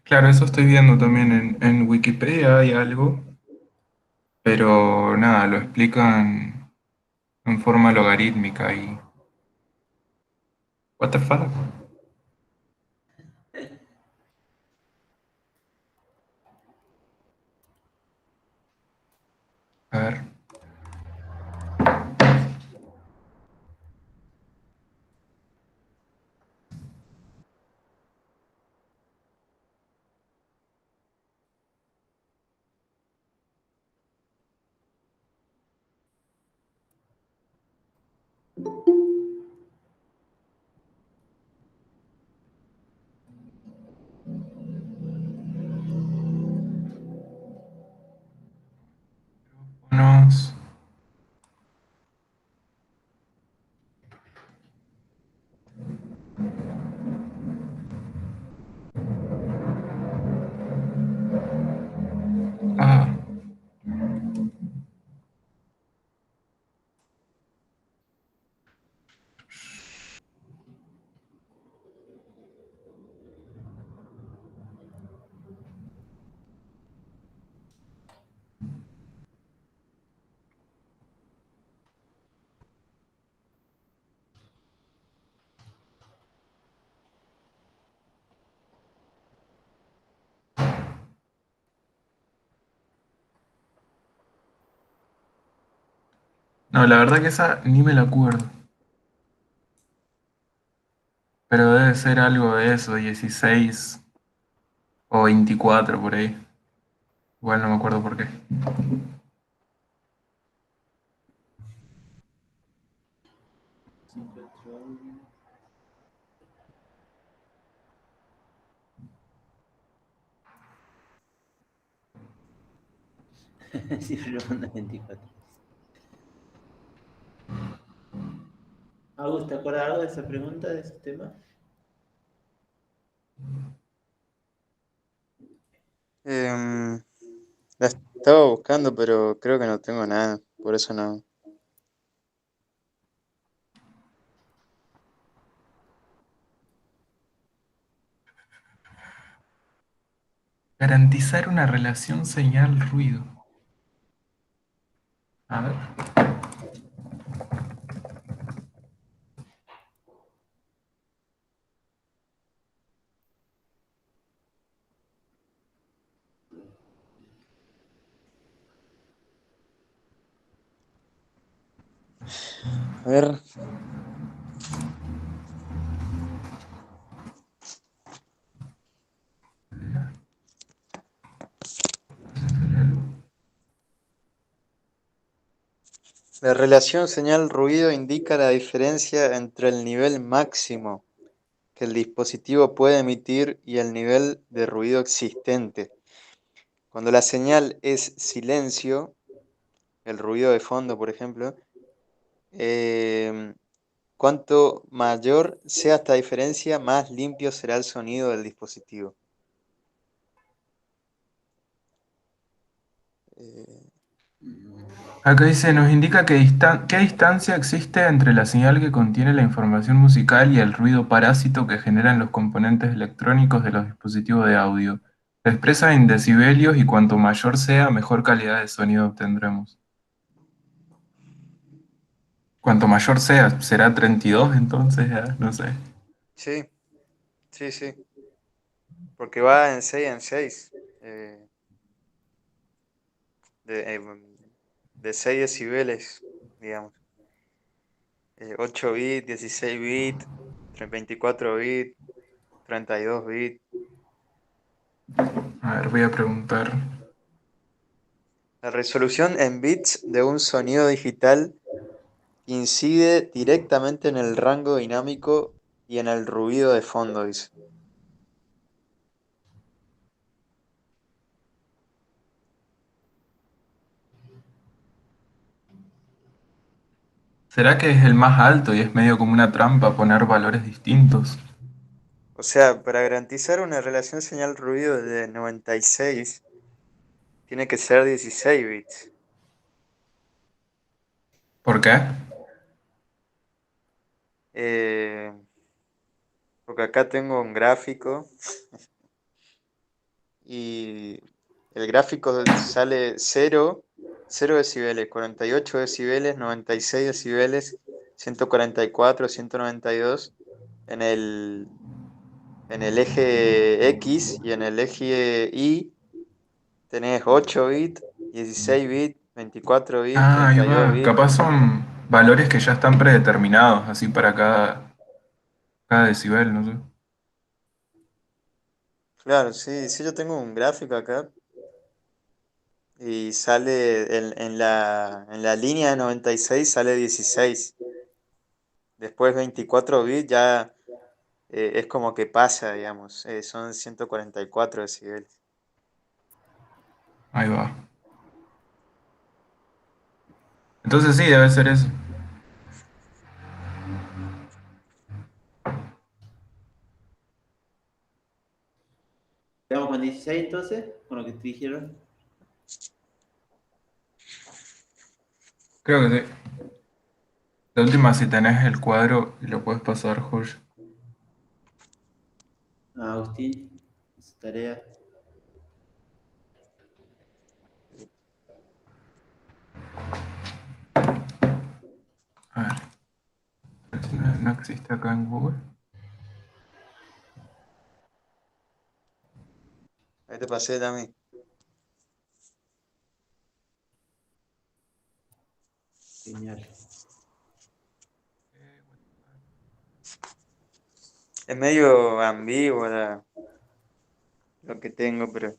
Claro, eso estoy viendo también en Wikipedia hay algo, pero nada, lo explican en forma logarítmica y... What the fuck? A ver. Unos... Ah, no, la verdad que esa ni me la acuerdo. Pero debe ser algo de eso, 16 o 24 por ahí. Igual no me acuerdo por qué. Sí, ronda 24. Agus, ¿te acuerdas algo de esa pregunta, de ese tema? La estaba buscando, pero creo que no tengo nada, por eso no. Garantizar una relación señal-ruido. A ver. A ver, la relación señal-ruido indica la diferencia entre el nivel máximo que el dispositivo puede emitir y el nivel de ruido existente. Cuando la señal es silencio, el ruido de fondo, por ejemplo, cuanto mayor sea esta diferencia, más limpio será el sonido del dispositivo. Eh, Acá dice, nos indica qué distancia existe entre la señal que contiene la información musical y el ruido parásito que generan los componentes electrónicos de los dispositivos de audio. Se expresa en decibelios y cuanto mayor sea, mejor calidad de sonido obtendremos. Cuanto mayor sea, ¿será 32 entonces? Ya, no sé. sí, sí, sí, porque va en 6 en 6. De, de 6 decibeles, digamos. 8 bits, 16 bits, 24 bits, 32 bits. A ver, voy a preguntar. La resolución en bits de un sonido digital incide directamente en el rango dinámico y en el ruido de fondo, dice. ¿Será que es el más alto y es medio como una trampa poner valores distintos? O sea, para garantizar una relación señal-ruido de 96, tiene que ser 16 bits. ¿Por qué? Eh, porque acá tengo un gráfico y el gráfico sale 0 decibeles, 48 decibeles, 96 decibeles, 144, 192 en el eje X, y en el eje Y tenés 8 bits, 16 bits, 24 bits, Ah, ahí 32 va. bits. Capaz son valores que ya están predeterminados, así para cada decibel, no sé. Claro, sí, sí, yo tengo un gráfico acá y sale en la línea de 96 sale 16. Después 24 bits ya es como que pasa, digamos, son 144 decibeles. Ahí va. Entonces sí, debe ser eso. ¿Quedamos con 16 entonces? Con lo que te dijeron. Creo que sí. De última, si tenés el cuadro y lo puedes pasar, Josh. Agustín, su tarea. A ver, si no existe acá en Google. Ahí te pasé también. Genial. Es medio ambiguo lo que tengo, pero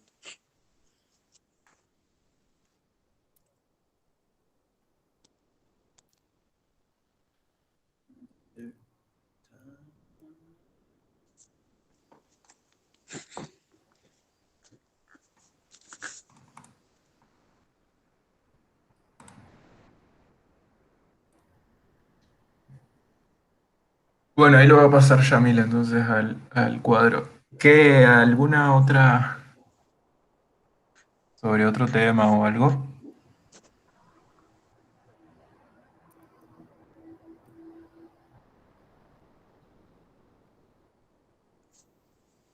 Bueno, ahí lo va a pasar Yamil entonces al cuadro. ¿Qué, alguna otra sobre otro tema o algo?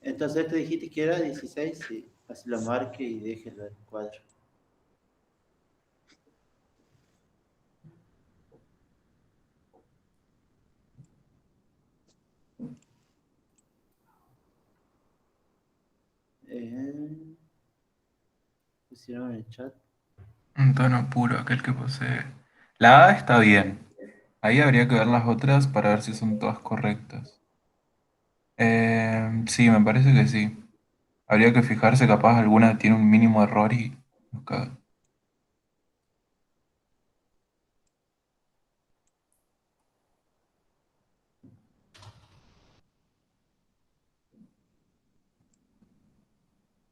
Entonces, ¿te dijiste que era 16? Sí. Así lo marque y déjelo el cuadro. Eh, pusieron en el chat. Un tono puro, aquel que posee. La A está bien. Ahí habría que ver las otras para ver si son todas correctas. Sí, me parece que sí. Habría que fijarse, capaz alguna tiene un mínimo error y nos caga.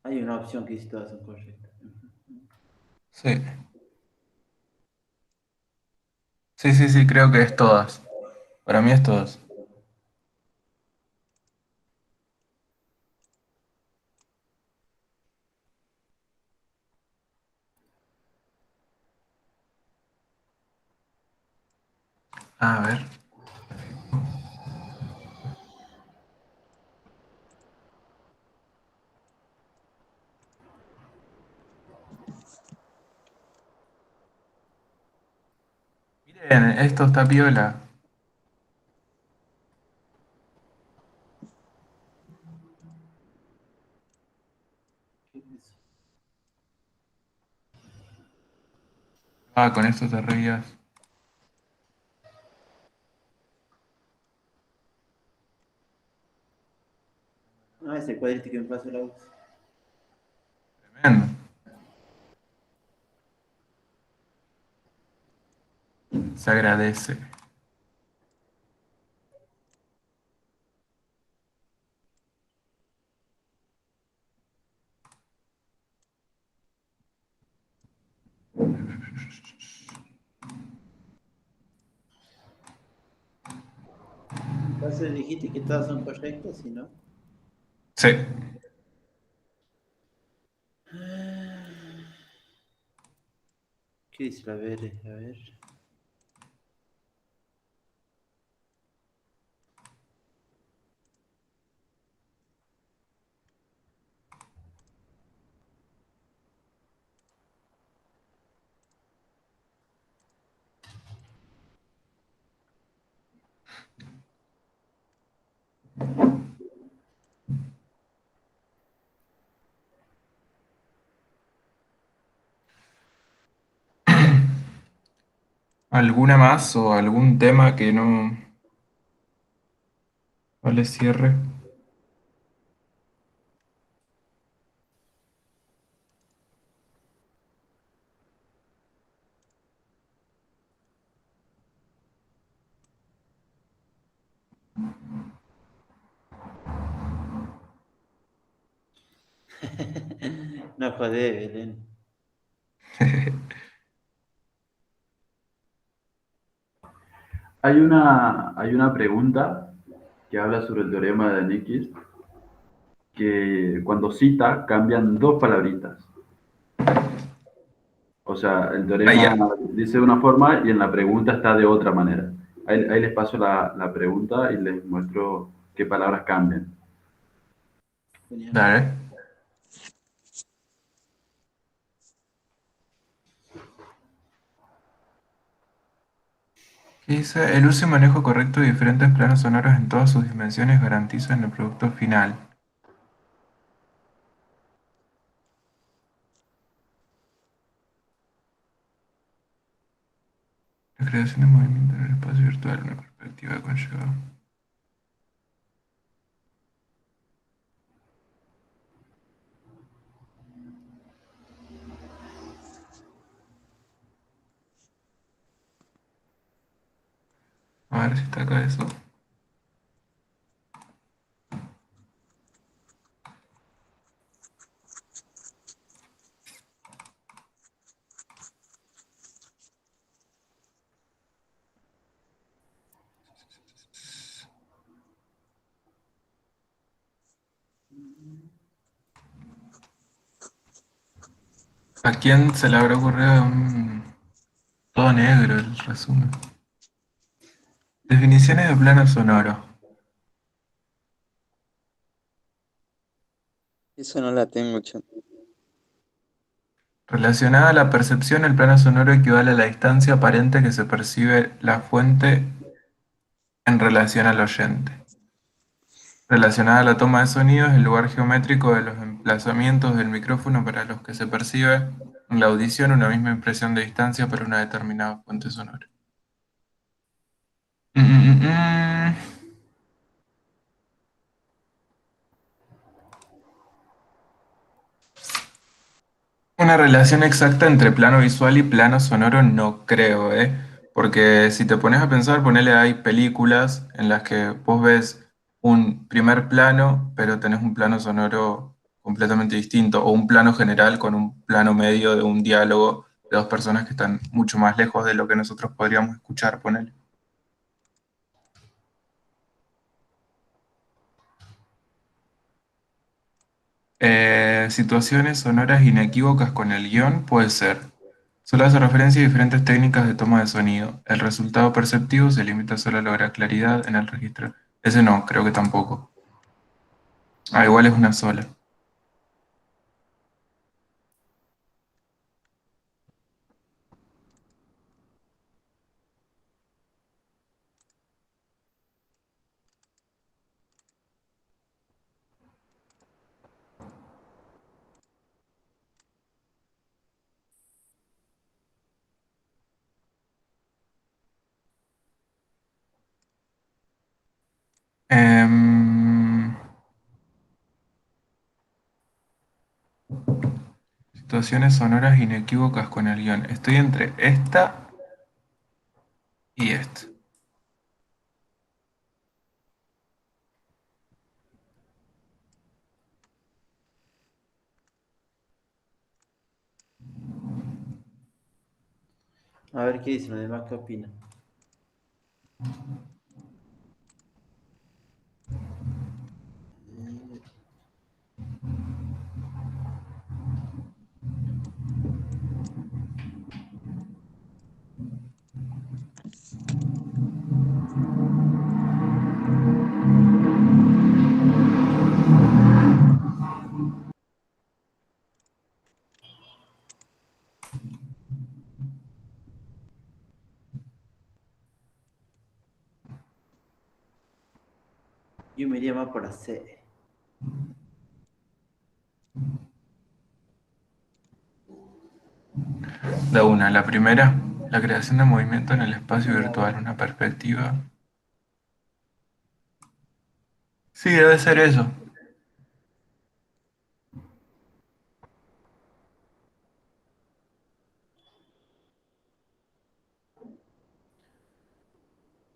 Hay una opción que dice todas son correctas. Sí. Sí, sí, sí, creo que es todas. Para mí es todas. A ver. Miren, esto está piola. ¿Qué es eso? Ah, con esto te reías. Ah, ese cuadrito que me pasó la voz. Tremendo. Se agradece. Entonces dijiste que todas son correctas, ¿sí, no? Sí. ¿Qué dice la ver? A ver. ¿Alguna más o algún tema que no vale cierre? No jodé, Belén. Hay una pregunta que habla sobre el teorema de Nyquist, que cuando cita cambian dos palabritas. O sea, el Ah, teorema ya. dice de una forma y en la pregunta está de otra manera. Ahí les paso la pregunta y les muestro qué palabras cambian. Genial. Dale. ¿Qué dice? El uso y manejo correcto de diferentes planos sonoros en todas sus dimensiones garantizan el producto final. La creación de movimiento en el espacio virtual, una perspectiva conlleva. A ver si está acá eso. ¿A quién se le habrá ocurrido todo negro el resumen? Definiciones de plano sonoro. Eso no la tengo, che. Relacionada a la percepción, el plano sonoro equivale a la distancia aparente que se percibe la fuente en relación al oyente. Relacionada a la toma de sonidos, el lugar geométrico de los emplazamientos del micrófono para los que se percibe en la audición una misma impresión de distancia para una determinada fuente sonora. Mm, mm, mm. Una relación exacta entre plano visual y plano sonoro no creo, ¿eh? Porque si te pones a pensar, ponele, hay películas en las que vos ves un primer plano, pero tenés un plano sonoro completamente distinto, o un plano general con un plano medio de un diálogo de dos personas que están mucho más lejos de lo que nosotros podríamos escuchar, ponele. Situaciones sonoras inequívocas con el guión puede ser. Solo hace referencia a diferentes técnicas de toma de sonido. El resultado perceptivo se limita solo a lograr claridad en el registro. Ese no, creo que tampoco. Ah, igual es una sola. Em, Situaciones sonoras inequívocas con el guión. Estoy entre esta y esta. A ver qué dicen los demás, qué opinan. Yo me iría más por la C. De una, la primera, la creación de movimiento en el espacio virtual, una perspectiva. Sí, debe ser eso.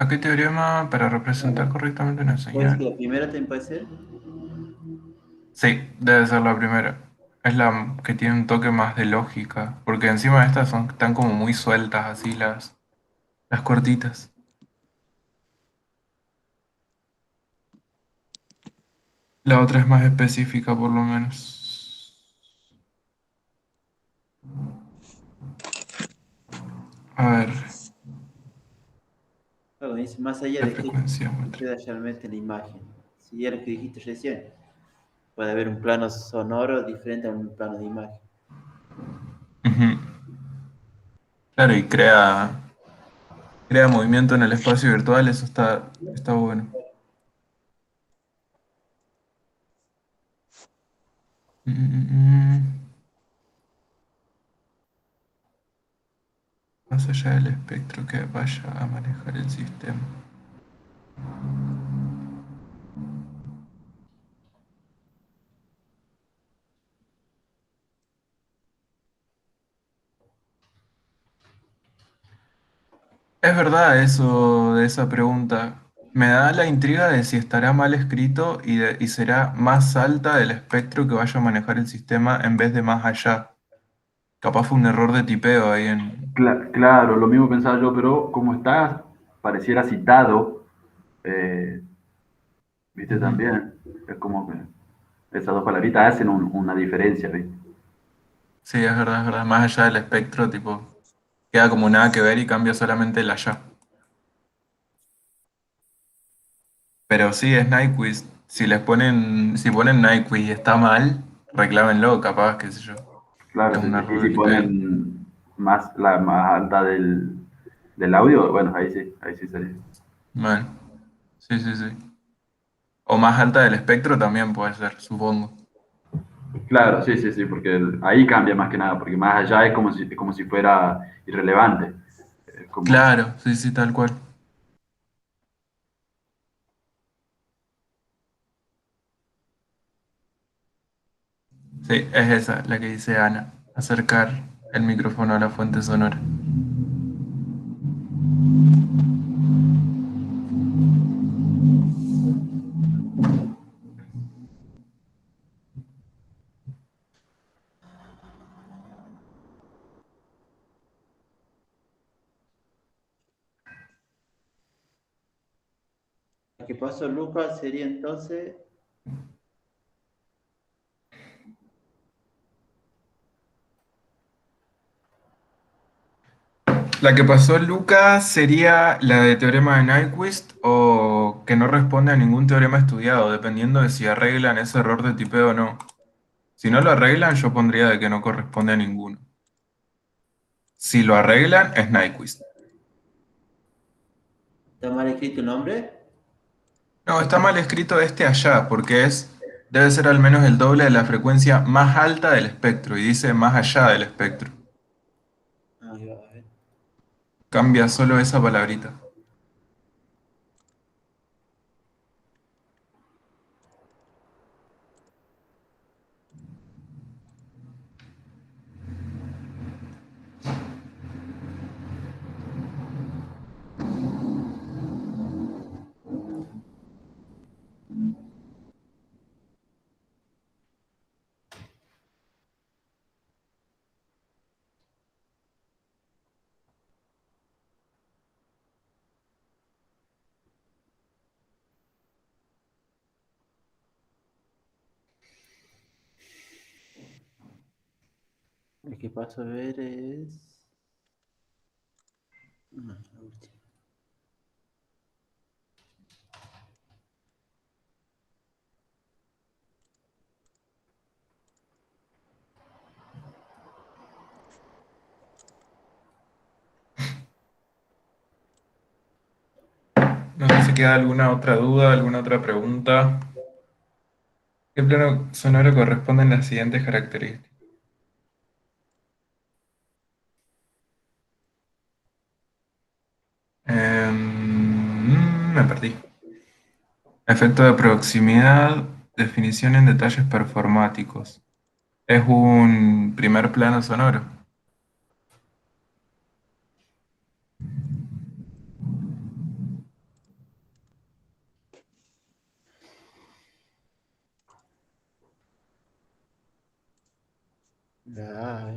¿A qué teorema para representar correctamente una ¿Puede que señal? la primera también puede ser? Sí, debe ser la primera. Es la que tiene un toque más de lógica, porque encima de estas están como muy sueltas así las cortitas. La otra es más específica por lo menos. A ver, Claro, dice más allá la de qué frecuencia queda realmente en la imagen. Si era lo que dijiste recién, puede haber un plano sonoro diferente a un plano de imagen. Ujú. Claro, y crea movimiento en el espacio virtual, eso está bueno. Mm, mm, mm. Más allá del espectro que vaya a manejar el sistema. Es verdad eso de esa pregunta. Me da la intriga de si estará mal escrito y será más alta del espectro que vaya a manejar el sistema en vez de más allá. Capaz fue un error de tipeo ahí en... Claro, lo mismo pensaba yo, pero como está, pareciera citado, eh, viste Ujú. también, es como que esas dos palabritas hacen una diferencia, ¿viste? Sí, es verdad, es verdad. Más allá del espectro, tipo, queda como nada que ver y cambia solamente el allá. Pero sí, es Nyquist. Si ponen Nyquist y está mal, reclámenlo, capaz, qué sé yo. Claro, Es sí, un sí. Y error si de tipeo. ponen la más alta del audio, bueno, ahí sí sería. Bueno, sí, sí, sí. O más alta del espectro también puede ser, supongo. Claro, sí, sí, sí, porque ahí cambia más que nada, porque más allá es como si fuera irrelevante. Es como, Claro, sí, sí, tal cual. Sí, es esa la que dice Ana. Acercar el micrófono a la fuente sonora. La que pasó Lucas sería entonces. La que pasó Lucas sería la de teorema de Nyquist o que no responde a ningún teorema estudiado, dependiendo de si arreglan ese error de tipeo o no. Si no lo arreglan, yo pondría de que no corresponde a ninguno. Si lo arreglan, es Nyquist. ¿Está mal escrito el nombre? No, está mal escrito este allá, porque debe ser al menos el doble de la frecuencia más alta del espectro, y dice más allá del espectro. Ahí va, a ver. Cambia solo esa palabrita. El que paso a ver es. La última. No sé si queda alguna otra duda, alguna otra pregunta. ¿Qué plano sonoro corresponden las siguientes características? Me perdí. Efecto de proximidad, definición en detalles performáticos. Es un primer plano sonoro. La A,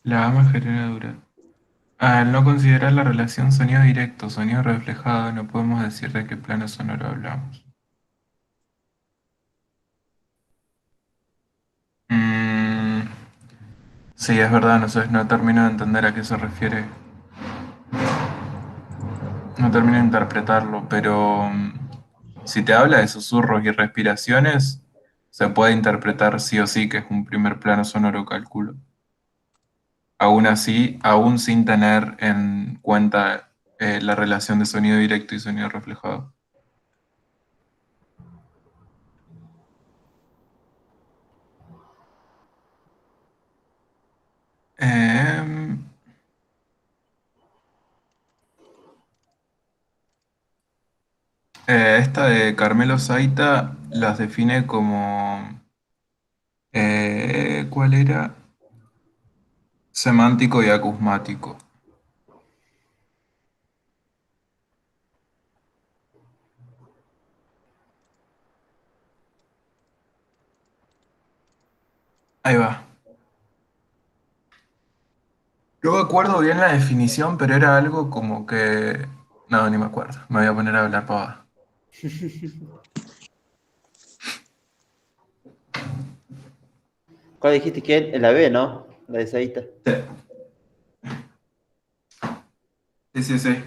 La gama genera dura. Al no considerar la relación sonido directo, sonido reflejado, no podemos decir de qué plano sonoro hablamos. Mm, sí, es verdad, no termino de entender a qué se refiere. No termino de interpretarlo, pero si te habla de susurros y respiraciones, se puede interpretar sí o sí que es un primer plano sonoro, calculo. Aún así, aún sin tener en cuenta la relación de sonido directo y sonido reflejado. Em, esta de Carmelo Saita las define como... ¿cuál era? semántico y acusmático. Ahí va. No me acuerdo bien la definición, pero era algo como que... No, ni me acuerdo. Me voy a poner a hablar pavada. ¿Cuál dijiste que en la B, no? La de Saíta. Sí, sí, sí.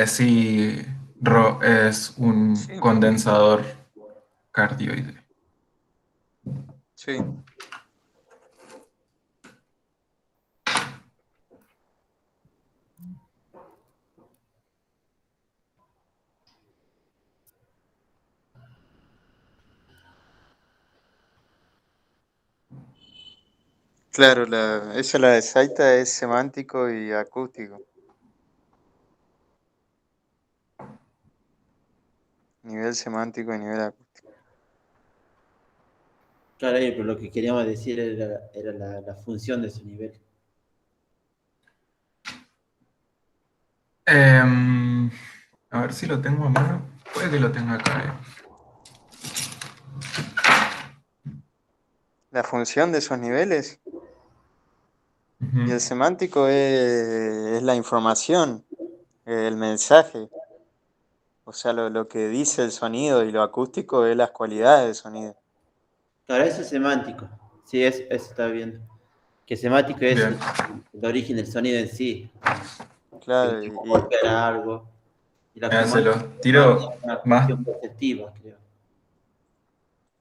Sí, es un Sí, condensador cardioide. sí. Claro, la de Saita es semántico y acústico. Nivel semántico y nivel acústico. Claro, pero lo que queríamos decir era la función de su nivel. A ver si lo tengo a mano. Puede que lo tenga acá. La función de esos niveles y Ujú. el semántico es la información, el mensaje. O sea, lo que dice el sonido y lo acústico es las cualidades del sonido. Claro, eso es semántico. Sí, eso está viendo. Que semántico es Bien. el origen del sonido en sí. Si un Claro, tipo golpea algo. Y la Se semántica los es más tiro una más. cuestión perceptiva, creo.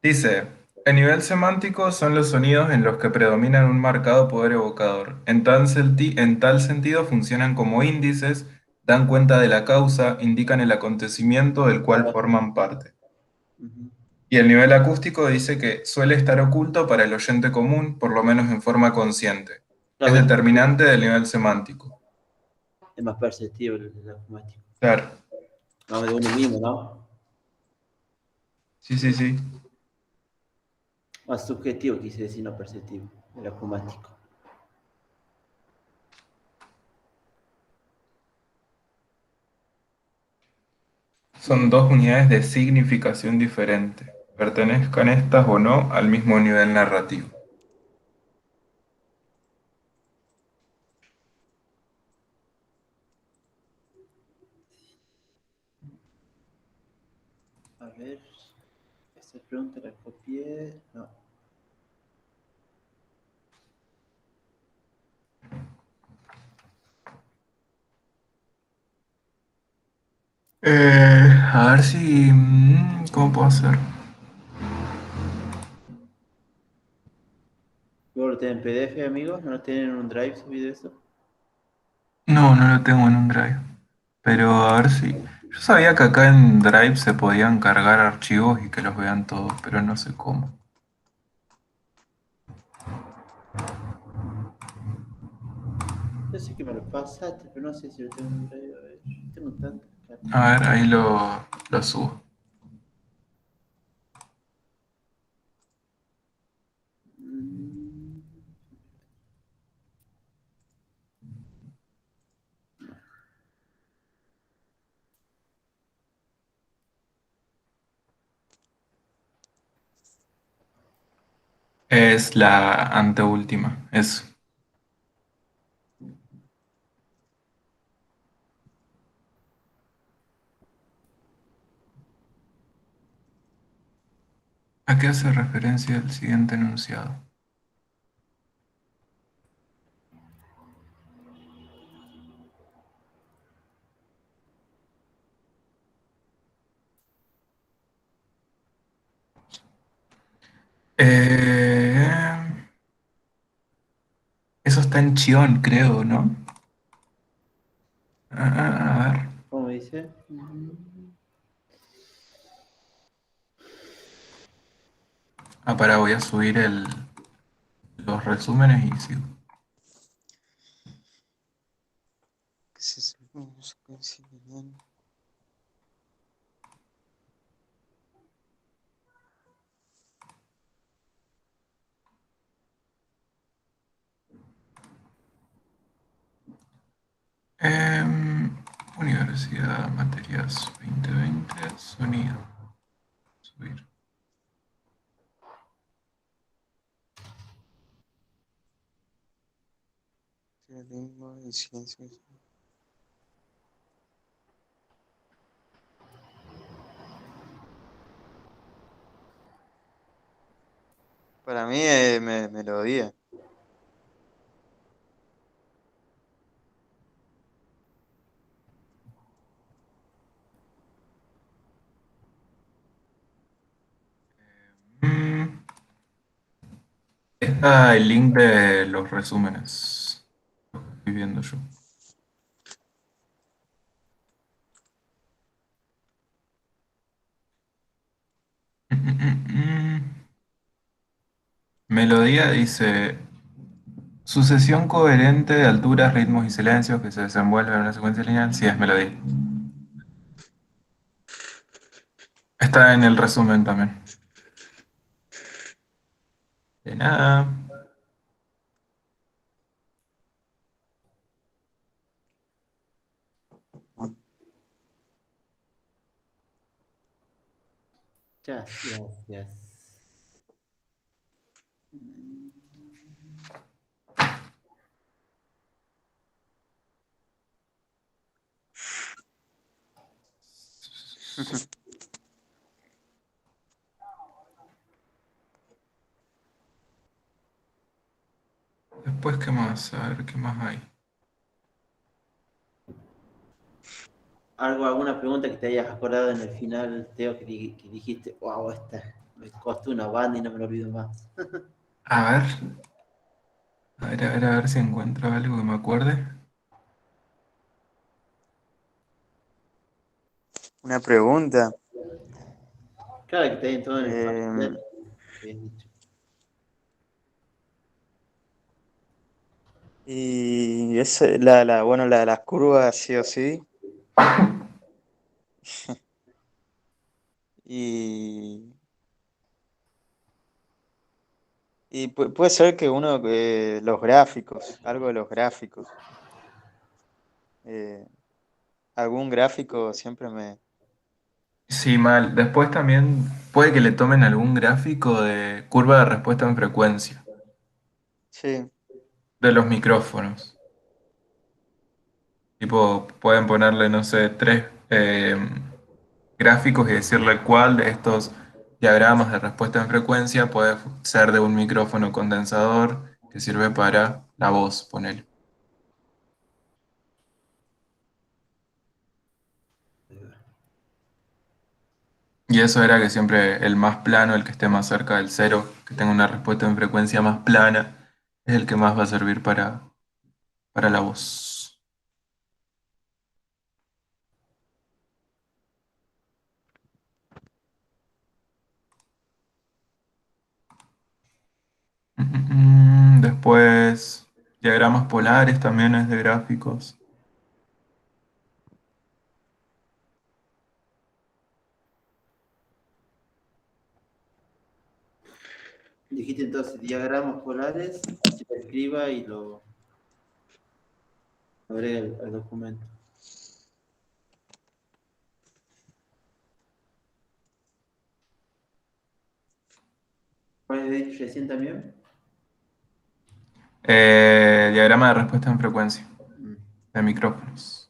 Dice, el nivel semántico son los sonidos en los que predominan un marcado poder evocador. En tal sentido funcionan como índices, dan cuenta de la causa, indican el acontecimiento del cual Claro. forman parte. Ujú. Y el nivel acústico dice que suele estar oculto para el oyente común, por lo menos en forma consciente. Es Claro, determinante del nivel semántico. es más perceptivo el automático. Claro, Vamos de uno mismo, ¿no? sí, sí, sí. Más subjetivo, quise decir, no perceptivo, el automático. Son dos unidades de significación diferente, pertenezcan estas o no al mismo nivel narrativo. A ver, esta pregunta la copié. No. A ver si... ¿Cómo puedo hacer? ¿Vos lo tenés en PDF, amigos? ¿No lo tienen en un Drive subido eso? No, no lo tengo en un Drive. Pero a ver si... Yo sabía que acá en Drive se podían cargar archivos y que los vean todos, pero no sé cómo. Yo sé que me lo pasaste, pero no sé si lo tengo en un Drive. A ver, tengo tantas cartas. A ver, ahí lo subo. Mm, Es la anteúltima. Es... ¿A qué hace referencia el siguiente enunciado? Eh, Eso está en Chión, creo, ¿no? A ver. ¿Cómo dice? Ah, pará, voy a subir los resúmenes y sigo. ¿Qué es eso? Una secuencia lineal. Universidad, materias 2020, sonido. Subir. Lengua y ciencias. Para mí es melodía. Mm, Está el link de los resúmenes. Lo que estoy viendo yo. Melodía dice sucesión coherente de alturas, ritmos y silencios que se desenvuelven en una secuencia lineal. Sí, es melodía. Está en el resumen también. De nada. Muchas gracias. Después, ¿qué más? A ver, ¿qué más hay? ¿Alguna pregunta que te hayas acordado en el final, Teo, que dijiste, wow, esta me costó una banda y no me lo olvido más? A ver. A ver si encuentro algo que me acuerde. Una pregunta. Claro que te den todo en el em, papel. Bien dicho. y bueno, la de las curvas, sí o sí. Y, y puede ser que los gráficos, algo de los gráficos. eh, algún gráfico siempre me... Sí, mal. Después también puede que le tomen algún gráfico de curva de respuesta en frecuencia Sí, de los micrófonos. Tipo, pueden ponerle, no sé, tres gráficos y decirle cuál de estos diagramas de respuesta en frecuencia puede ser de un micrófono condensador que sirve para la voz, ponele. Y eso era que siempre el más plano, el que esté más cerca del cero, que tenga una respuesta en frecuencia más plana, es el que más va a servir para la voz. Después, diagramas polares también es de gráficos. Dijiste entonces diagramas polares, se lo escriba y lo agrega al documento. ¿Cuál es de recién también? Diagrama de respuesta en frecuencia Mm. de micrófonos.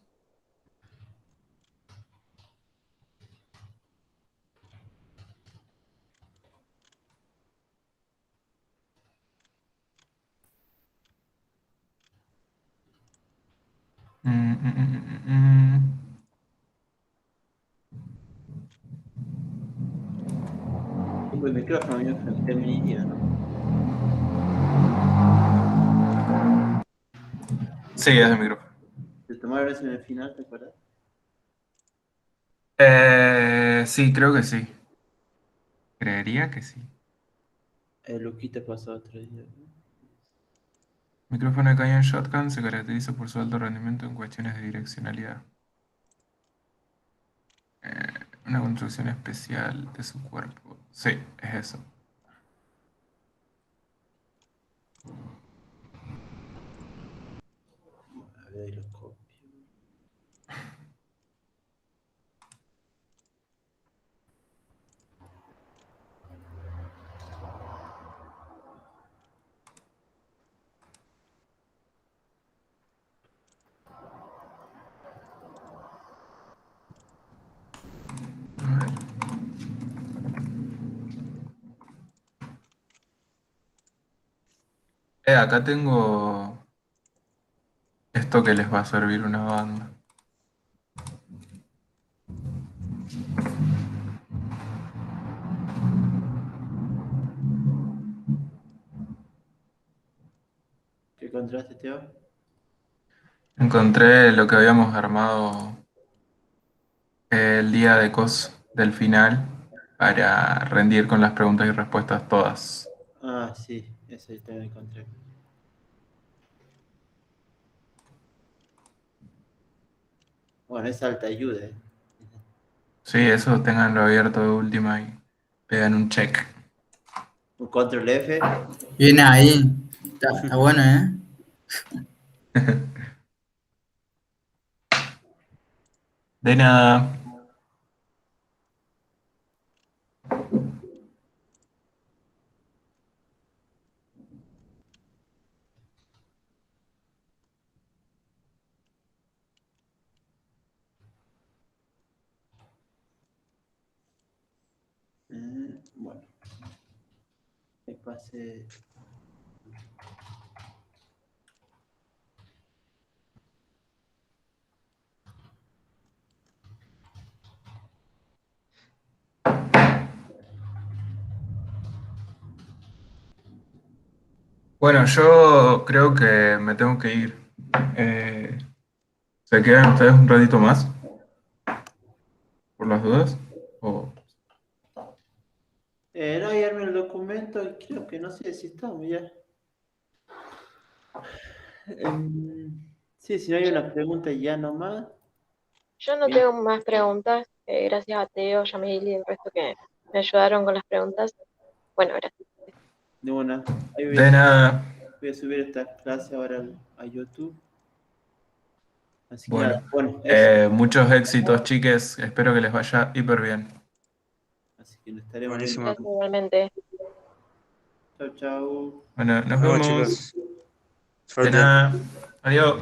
Mm, mm, mm, mm, mm. Tipo de micrófono, yo femeninia, ¿no? Sí, es de micrófono. ¿Te tomaron eso en el final, te acuerdas? Sí, creo que sí. Creería que sí. Luquita pasó otro día. Micrófono de cañón shotgun se caracteriza por su alto rendimiento en cuestiones de direccionalidad. Una construcción especial de su cuerpo. Sí, es eso. A ver, ahí lo copio. Acá tengo esto que les va a servir una banda. ¿Qué encontraste, Teo? Encontré lo que habíamos armado el día del final para rendir con las preguntas y respuestas todas. Ah, sí, ese también encontré. Bueno, es alta ayuda, ¿eh? Sí, eso tenganlo abierto de última y pegan un check. Un control F. Viene ahí. Está bueno, ¿eh? De nada. Bueno, me pasé. Bueno, yo creo que me tengo que ir. ¿Se quedan ustedes un ratito más? ¿Por las dudas? ¿O No, y armé el documento y creo que no sé si estamos ya. Sí, si no hay una pregunta ya nomás. Yo no Bien. tengo más preguntas. Gracias a Teo, Yamil y el resto que me ayudaron con las preguntas. Bueno, gracias. De una. Ahí de nada? voy a subir esta clase ahora a YouTube. Así que nada, Bueno, bueno, eso. muchos éxitos, chiques. Espero que les vaya hiper bien. Así que nos estaremos viendo. Buenísimo. Gracias igualmente. Chau, chau. Bueno, nos Nos vemos, vemos. chicos. De Suerte. nada. Adiós.